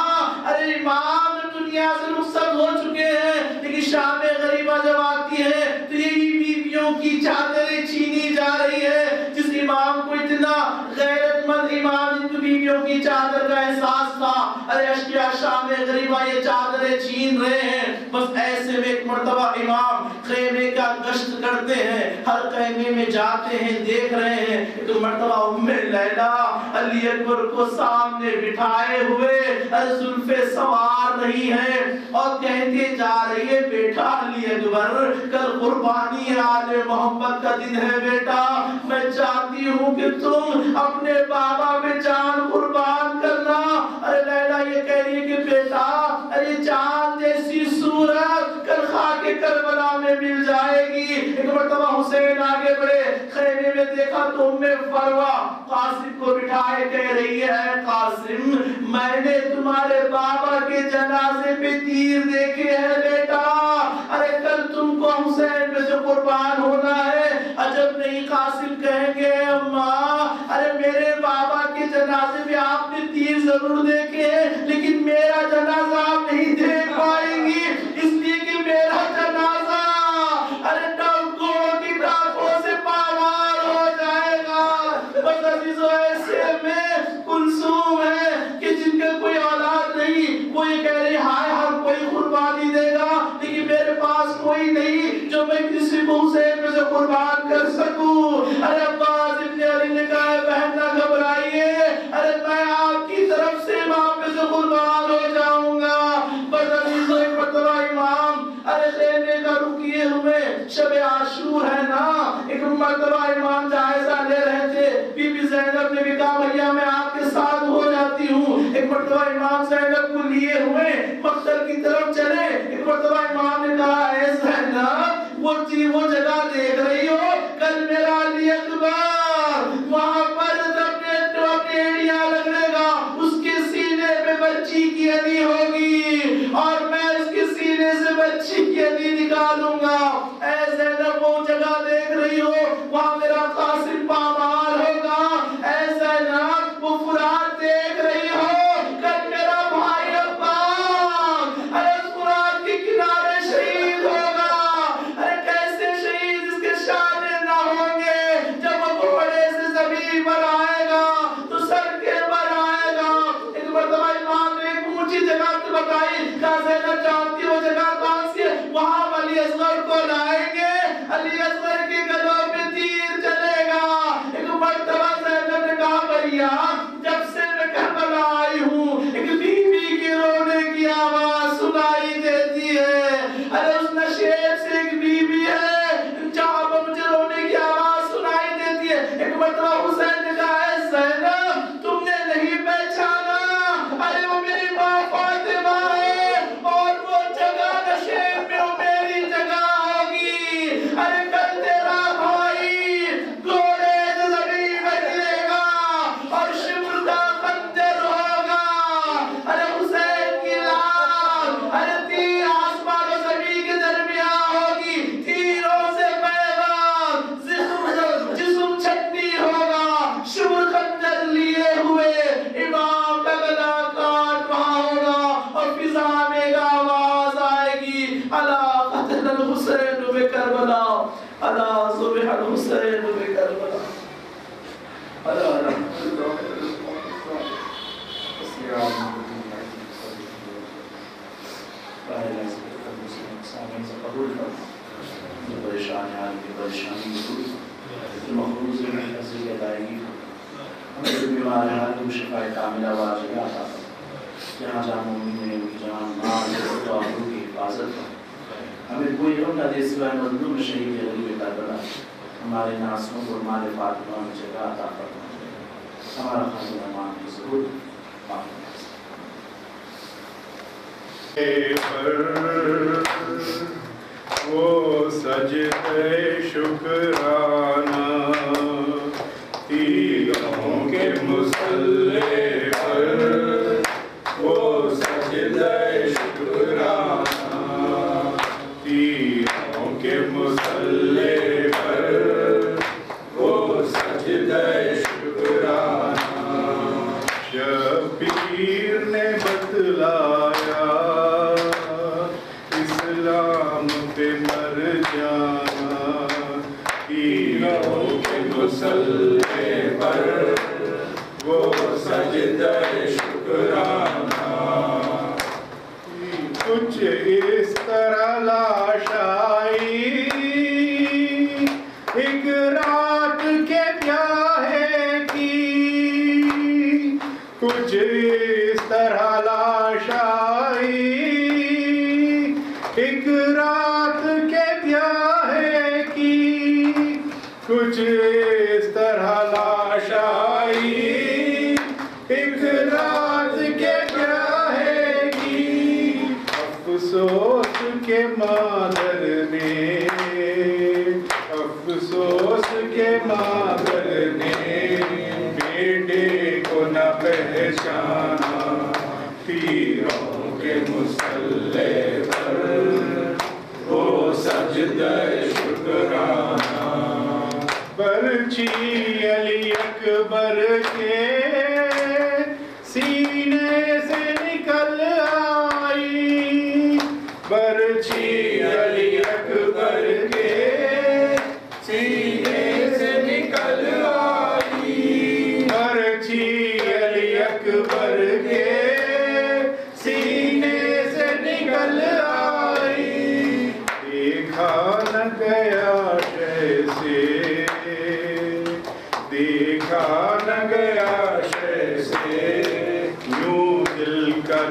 [SPEAKER 2] ارے امام دنیا سے رخصت ہو چکے ہیں، لیکن شام غریبہ جب آتی ہے تو یہی بیویوں کی چادریں چھینی جا رہی ہے۔ جس امام کو اتنا غیرت مند امام جن کو بیویوں کی چادر کا احساس تھا، ارے اشقیاء شام غریبہ یہ چادریں چھین رہے ہیں۔ بس ایسے میں ایک مرتبہ امام خیمے کا گشت کرتے ہیں، ہر خیمے میں جاتے ہیں، دیکھ رہے ہیں۔ ایک مرتبہ ام لیلا علی اکبر کو سامنے بٹھائے ہوئے زلفیں سوار رہی ہے اور کہتے جا رہی ہے بیٹا علی اکبر کل قربانی آل محمد کا دن ہے بیٹا، میں چاہتی ہوں کہ تم اپنے بابا میں جان قربان کرنا۔ ارے لیلا یہ کہہ رہی ہے کہ بیٹا ارے جان جیسی صورت کل خاک کربلا میں مل جائے گی۔ ایک مرتبہ حسین آگے بڑھے، خیمے میں دیکھا تو ام فروہ قاسم کو بٹھائے کہہ رہی ہے قاسم میں نے تمہارے بابا کے جنازے پہ تیر دیکھے ہیں بیٹا، ارے کل تم کو حسین میں سے قربان ہونا ہے۔ عجب نہیں قاسم کہیں گے اماں ارے میرے بابا کے جنازے میں آپ نے تیر ضرور دیکھے ہیں لیکن میرا جنازہ آپ نہیں دیکھ پائیں گی، اس لیے کہ میرا جنازہ ارے ٹانکوں کی ٹانکوں سے پامال ہو جائے گا۔ بس عزیزو ایسے میں کلثوم ہے کہ جن کا کوئی اولاد نہیں، وہ یہ کہہ رہی ہائے ہر کوئی قربانی دے گا لیکن میرے پاس کوئی نہیں جو میں کسی کو حسین قربان کر سکوں. ارے عباس ابن علی نے کہا ہے بہن نہ گھبرائیے, ارے میں آپ کی طرف سے وہاں پہ سے قربان ہو جاؤں گا. بس عزیزو ایک مرتبہ امام ارے خیمے کا رکیے ہوئے شب عاشور ہے نا, ایک مرتبہ امام جائزہ لے رہے تھے. بی بی زینب نے بھی کہا بھیا میں آپ کے ساتھ ہو جاتی ہوں. ایک مرتبہ امام زینب کو لیے ہوئے مقتل کی طرف چلے. ایک مرتبہ امام نے کہا اے زینب وہ جگہ دیکھ رہی ہو کل میرا علی اکبر وہاں پر اپنے ایڑیاں رگڑے گا, اس کے سینے پہ بچی کی ہڈی ہوگی اور میں اس کے سینے سے بچی کی ہڈی نکالوں گا. اے زینب وہ جگہ دیکھ رہی ہو وہاں میرا قاسم پامال ہوگا. اے زینب وہ فرات دیکھ رہی ہو کل میرا بھائی عباس ارے اس فرات کے کنارے شہید ہوگا. ارے کیسے شہید, اس کے شانے نہ ہوں گے. جب وہ گھوڑے سے زمین پر آئے گا تو سر کے پر آئے گا. ایک مرتبہ امام نے ایک اونچی جگہ سے بتائی, کہا زینب جانتی ہو جگہ کون سی ہے؟ وہاں علی اصغر کو لائیں گے, علی اصغر کے گلوں پہ تیر چلے گا. ایک مرتبہ زینب نے کہا بھیا جب سے میں کربلا آئی ہوں ایک بیوی کے رونے کی آواز سنائی دیتی ہے. ارے اس نشیب سے ایک بیوی ہے جہاں پر مجھے رونے کی آواز سنائی دیتی ہے. ایک مرتبہ حسین نے کہا ہے زینب تم نے نہیں پہچانا, ارے وہ میری ماں فاطمہ ہے اور وہ جگہ نشیب میں وہ میری جگہ ہوگی. ارے کل تیرا بھائی گھوڑے سے زمین میں گرے گا اور شمر کا خنجر ہوگا. ارے حسین کی لال ارے تیر آسمان و زمین کے درمیان ہوگی, تیروں سے پیغام جسم چھٹنی ہوگا. شمر خنجر لیے ہوئے امام کا گلا کاٹ رہا ہوگا اور فضا میں ایک آواز آئے گی الا قتل الحسین بکربلا, الا ذبح الحسین بکربلا. پریشان ہے کی پریشانی دور, مخلوص میں حضر کی ادائیگی, ہمیں جو بیمار ہے تم شفاء کاملہ واجبہ عطا کر. جہاں جہاں مومن ہیں ان کی جان مال و آبرو کی حفاظت کر. ہمیں کوئی غم نہ دے سوائے مظلوم شہید غریب کربلا. ہمارے ناسوں کو مال فاطمہ میں جگہ عطا فرما. ہمارا خاص امان کی ضرور معلوم
[SPEAKER 3] وہ سجدہ شکرانہ تیروں کے مصلی پر, وہ سجدہ شکرانہ تیروں کے مصلی پر, وہ سجدہ شکرانہ. شبیر نے بتلایا اسلام پہ مر جانا, تیروں کے مصلی پر وہ سجدہ شکرانہ. کچھ اس طرح لاش آئی ایک رات کے بیاہے کی, کچھ اس طرح لاش آئی ایک رات کے بیاہے کی, کچھ اس طرح لاش آئی ایک رات کے بیاہے کی. افسوس کے مادر نے, افسوس کے مادر نے بیٹے کو نہ پہچانا, تیروں کے مصلی پر وہ سجدہ شکرانہ. برچی علی اکبر کے سینے سے نکل آئی, برچی علی اکبر کے سینے سے نکل آئی, برچی علی اکبر کے سینے سے نکل آئی. دیکھا نہ گیا شہ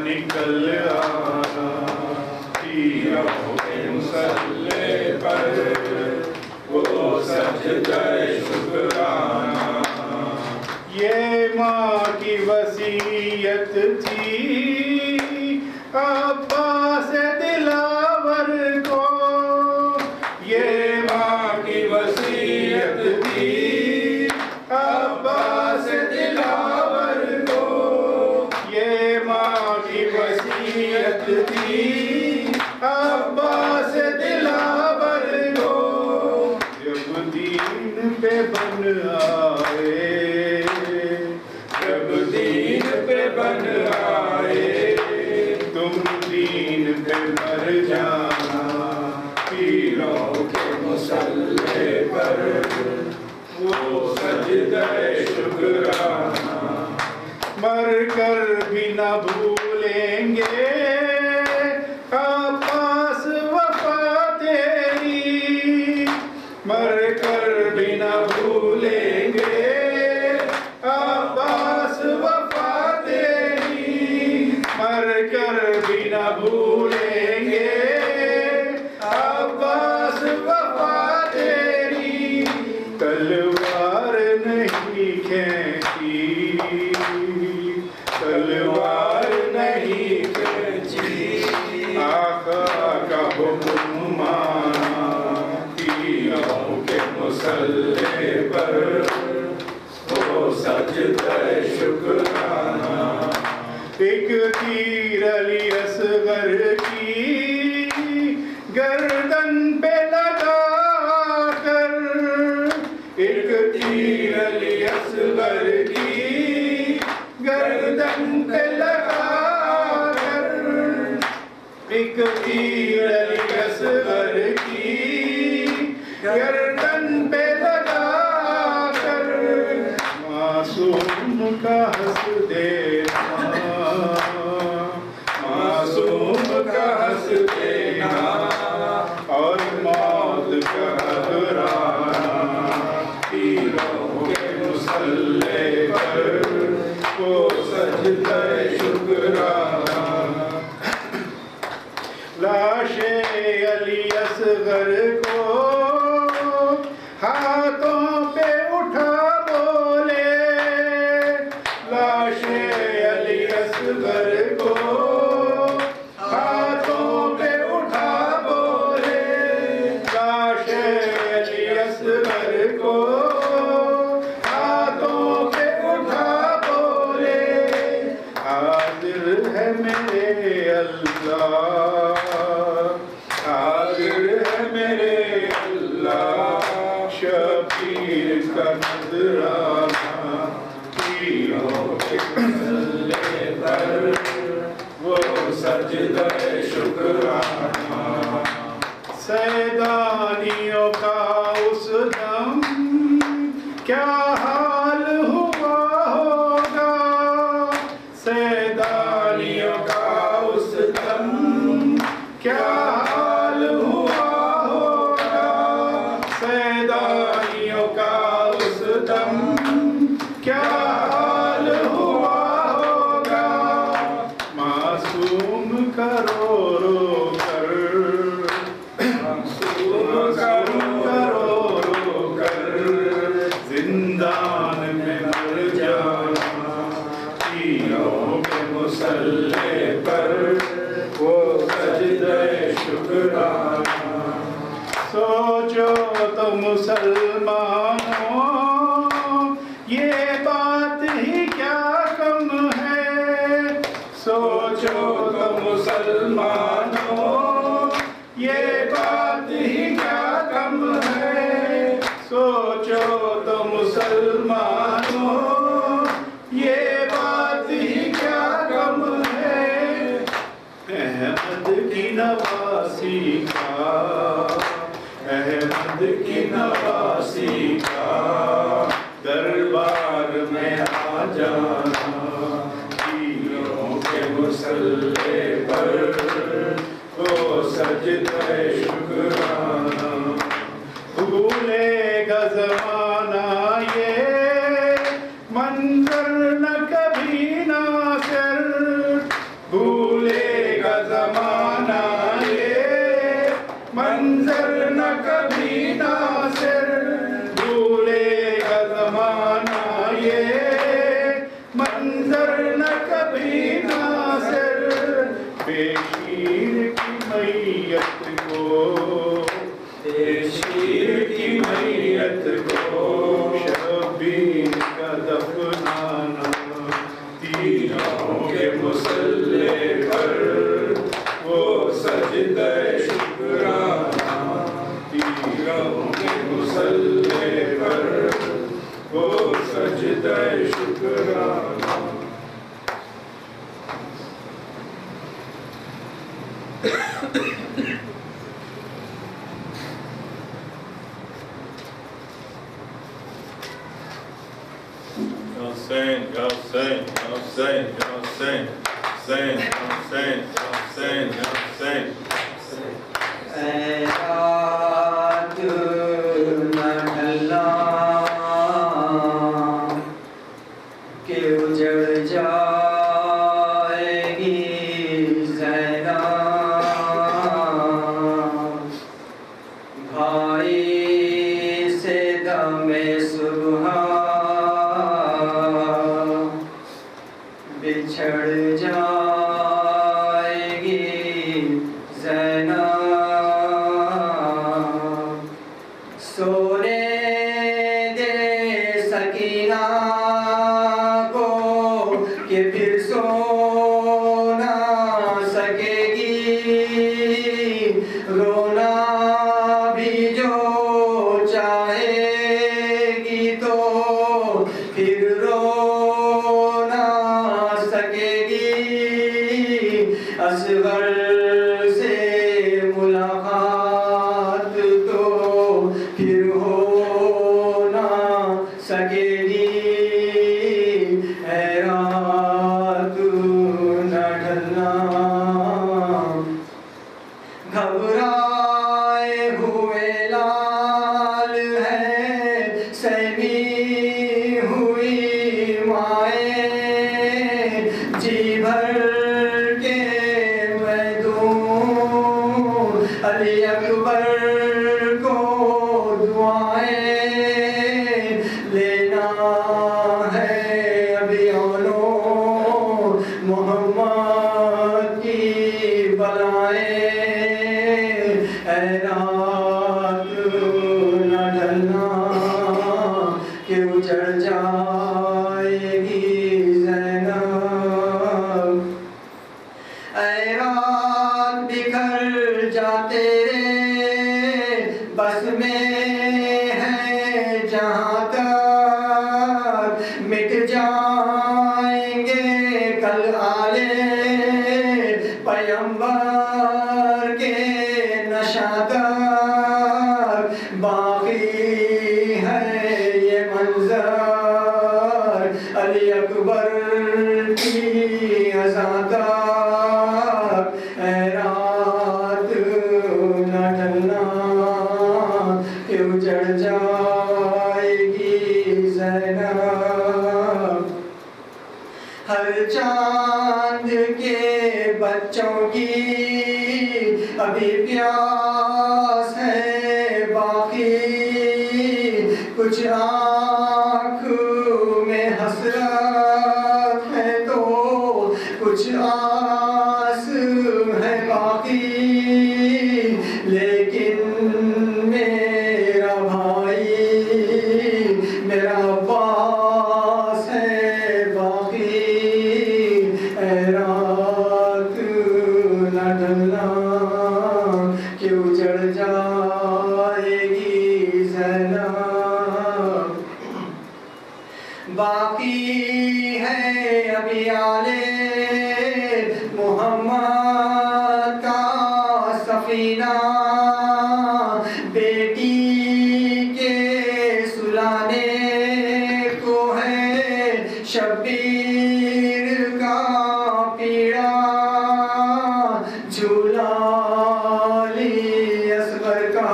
[SPEAKER 3] نکل آنا پیروں کے مصلے پر وہ سجدہ شکرانہ. یہ ماں کی وصیت تھی عباس دلاور کو، یہ ماں کی وصیت تھی عباس دلاور کو، یہ ماں کی وصیت تھی عباس دلاور کو. جب دین پہ بن آئے، جب دین پہ بن آئے، تم دین پہ مر جانا پیروں کے مصلے پر وہ سجدہ شکرانہ. مر کر بھی نہ بھولیں گے عباس وفا تیری، مر کر بھی نہ بھولیں گے عباس وفا تیری، مر کر بھی نہ بھولیں گے عباس وفا تیری. تلوار نہیں کھینچی، تلوار نہیں کھینچی، آقا کا حکم مانا پیروں کے مصلے پر وہ سجدہ شکرانہ. ایک تیر علی اصغر کی گردن پہ لگا کر، ایک تیر علی اصغر کی گردن پہ لگا کر، ایک تیر علی اصغر کی گردن پہ لگا کر. معصوم کا ہنس دینا، معصوم کا ہنس دینا اور موت کا گھبرانا پیروں کے مصلے پر وہ سجدہ شکرانہ. لاش علی اصغر کو ہاتھوں پہ اٹھا بولے، لاش علی اصغر کو ہاتھوں پہ اٹھا بولے، لاش علی اصغر کو ہاتھوں پہ اٹھا بولے. حاضر ہے میرے اللہ، حاضر ہے میرے اللہ، شبیر کا نذرانہ پیروں کے مصلے پر وہ سجدہ شکرانہ. سیدانیوں کا اس دم کیا حال ہوا ہوگا، سیدانیوں کا اس دم کیا حال ہوا ہوگا، سیدانیوں کا اس دم کیا حال ہوا ہوگا. معصوم کا رو رو کر، معصوم کا رو رو کر زندان میں مر جانا پیروں کے مصلے پر وہ سجدہ شکرانہ. سوچو تو مسلمانوں یہ بات ہی کیا کم ہے، سوچو تو مسلمانوں یہ بات ہی کیا کم ہے، سوچو تو مسلمانوں یہ بات ہی کیا کم ہے. احمد کی نواسی کا، احمد کی نواسی کا دربار میں آ جانا پیروں کے مصلے پر وہ سجدہ شکرانہ. بھولے گا زمانہ یہ منظر نہ کبھی ناصر، منظر نہ کبھی ناصر بے شیر کی میت کو، بے شیر کی میت کو شبیر کا دفنانا، تیروں کے مسلح پر وہ سجدہ شکرانہ، تیروں کے مسلح پر وہ سجدہ شکرانہ۔
[SPEAKER 4] Hussein, Hussein, Hussein, Hussein, Hussein, Hussein, Hussein, Hussein.
[SPEAKER 1] اے رات نہ ڈھلنا کہ اجڑ جائے گی زینب، بھائی سے دم صبح بچھڑ جائے گی زینب، سونے دے سکینہ کو کہ پھر سو نہ سکے گی، رونا بھی جو چاہے گی تو پھر رو نہ سکے گی، اصغر سے ملاقات تو پھر ہو نہ سکے گی، اے رات نہ ڈھلنا، گھبرائے ہوئے لال ہے سہمی ہوئی مائیں، جی بھر کے میں دوں علی اکبر کو دعائیں، لینا ہے ابھی اولو محمد کی بلائیں، اے رات نہ ڈھلنا کہ اجڑ جائے گی زینب، اے رات بکھر جا تیرے بس میں ہے جہاں تک، مٹ جائیں گے کل آلے پیمبر کے نشاں تک، باقی ہے یہ منظر علی اکبر کی اذاں تک، اے رات نہ ڈھلنا کہ اجڑ جائے گی زینب، ہر چاند کے بچوں کی ابھی پیاس ہے باقی، کچھ آنکھ میں حسرت ہے تو کچھ آس ہے باقی، لیکن میرا بھائی میرا عباس ہے باقی، اے رات نہ ڈھلنا کہ اجڑ جائے گی زینب، باقی ہے ابھی آلے محمد کا سفینہ، بیٹی کے سلانے کو ہے شبیر کا پیڑا، جھولا لی اصغر کا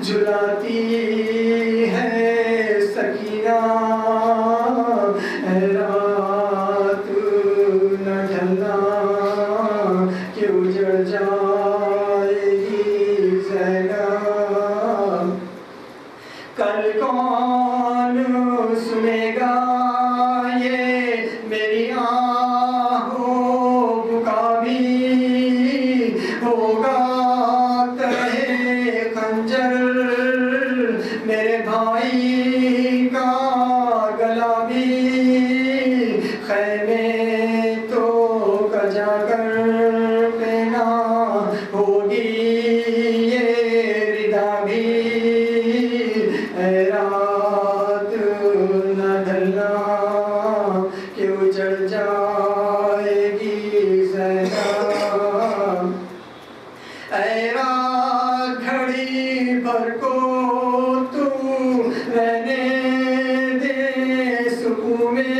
[SPEAKER 1] جھلاتی ہے سکینہ، اے رات خیمے تو کجا کر پہنا ہوگی یہ ردا بھی، اے رات نہ ڈھلنا کہ اجڑ جائے گی زینب، اے رات گھڑی بھر کو تو رہنے دے سکون میں،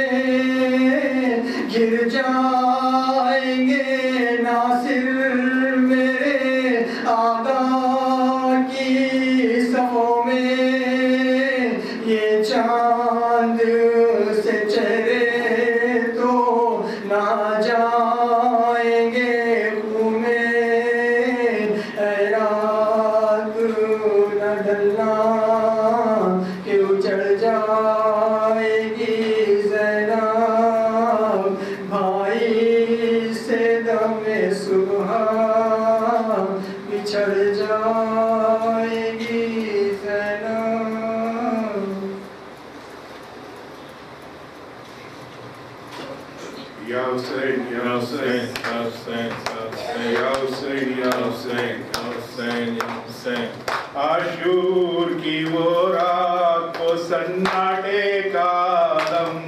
[SPEAKER 1] گر جائیں گے ناصر میرے آقا کی صفوں میں، یہ چاند سے چہرے تو نہ جائیں گے خون میں، اے رات نہ ڈلنا کہ اجڑ جائے گی زینب، بھائی سے دم صبح بچھڑ جائے گی زینب۔
[SPEAKER 3] یا حسین یا حسین یا حسین یا حسین، عاشور کی وہ رات کو سناٹے کا عالم،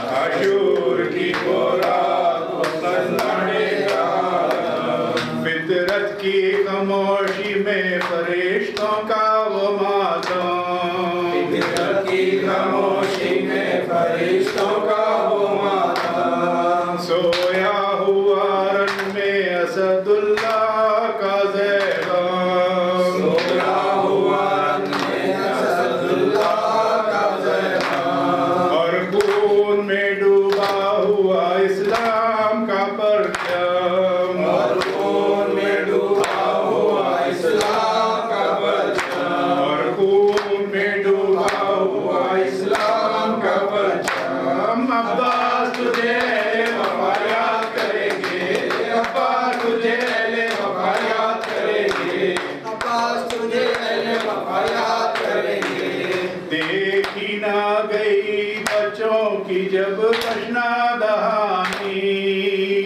[SPEAKER 3] عاشور کی وہ رات کو سناٹے کا عالم، فطرت کی خاموشی میں فرشتوں کا وہ ماتم، فطرت کی خاموشی میں فرشتوں کا وہ ماتم، سویا ہوا رن میں اسد اللہ کا زیغام، سویا ہوا رن میں اسد اللہ کا زیغام، اور خون میں ڈوبا ہوا اسلام کا پرچم، اور خون میں ڈوبا ہوا اسلام کا پرچم، اور خون میں ڈوبا ہوا اسلام کا پرچم، عباس تجھے وفا یاد کریں گے، عباس تجھے وفا یاد کریں گے، عباس تجھے وفا یاد کریں گے، دیکھی نہ گئی بچوں کی جب تشنا دہانی،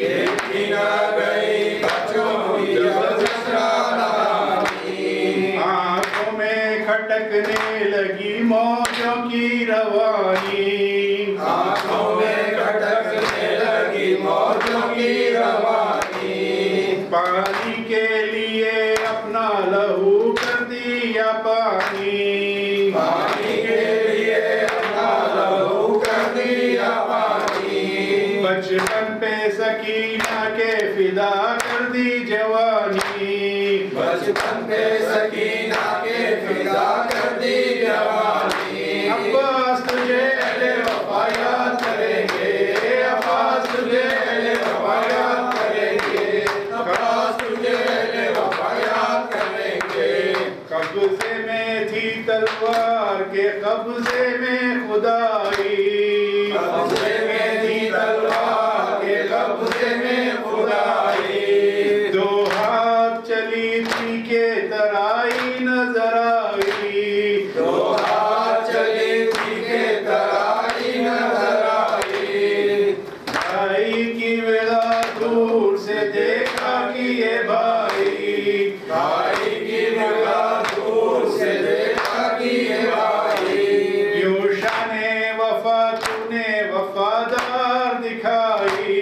[SPEAKER 3] دیکھی نہ گئی بچوں کی جب تشنا دہانی، آنکھوں میں کھٹکنے لگی موجوں کی روانی، آنکھوں میں کھٹکنے لگی موجوں کی روانی، پانی کے لیے اپنا لہو کر دیا پانی، پانی کے لیے اپنا لہو کر دیا پانی، بچپن پہ سکینہ کے فدا کر دی جوانی، بچپن پہ سکینہ کے فدا کر دی جوانی، عباس تجھے اہل وفا یاد کریں گے، عباس تجھے اہل وفا یاد کریں گے، عباس تجھے اہل وفا یاد کریں گے، قبضے میں تھی تلوار کے قبضے میں خدائی، قبضے میں تھی تلوار کے قبضے میں خدائی، دو ہاتھ چلی تھی کہ ترائی نظر آئی، دو ہاتھ چلی تھی کہ ترائی نظر آئی، بھائی کی ودا دور سے دیکھا کہ یہ بھائی، بھائی کی ودا دور سے دیکھا کہ یہ بھائی، یوں شان وفا تو نے وفادار دکھائی،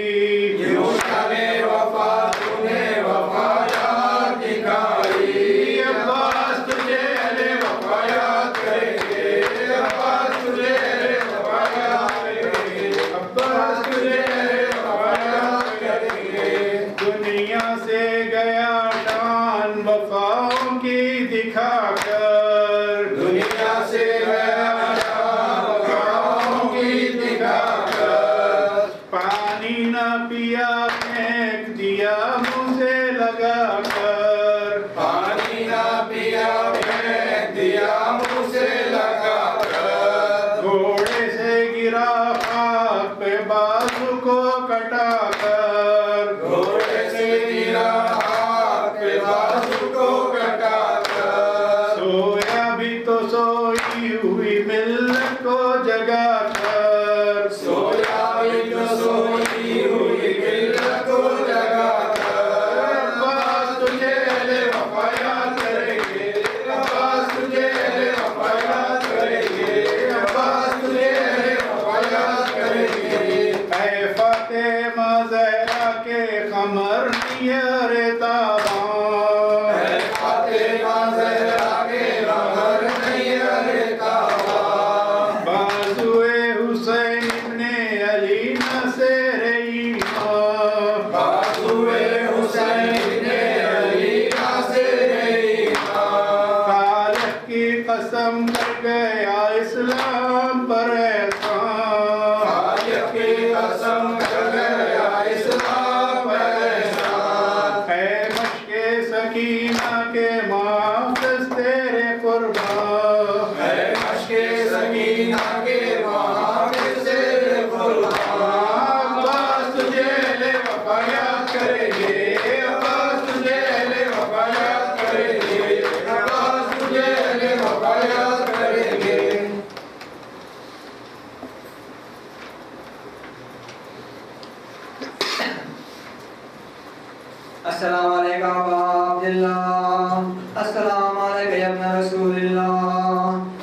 [SPEAKER 3] یوں شان وفا تو نے وفادار دکھائی، عباس تجھے اہل وفا یاد کریں گے، عباس تجھے اہل وفا یاد کریں گے، عباس تجھے اہل وفا یاد کریں گے، دنیا سے گیا شان وفاؤں کی دکھا کر، دنیا سے گیا شان وفاؤں کی دکھا کر، پانی نہ پیا پھینک دیا منہ سے لگا کر، پانی نہ پیا پھینک دیا منہ سے لگا کر، گھوڑے سے گرا خاک پہ بازو کو کٹا کر، گھوڑے سے گرا خاک پہ بازو کو کٹا کر، سویا بھی تو سوئی ہوئی ملت کو جگا کر، سویا بھی کی قسم کر گیا اسلام پہچان اے مشق سکینہ کے محافظ تیرے قربان اے مشق سکینہ کے محافظ تیرے قربان عباس تجھے لے وفا یاد کریں گے عباس تجھے لے وفا یاد کریں گے عباس تجھے لے وفا یاد کریں گے
[SPEAKER 5] السلام علیکم ابا عبداللہ السلام علیکم یا ابن رسول اللہ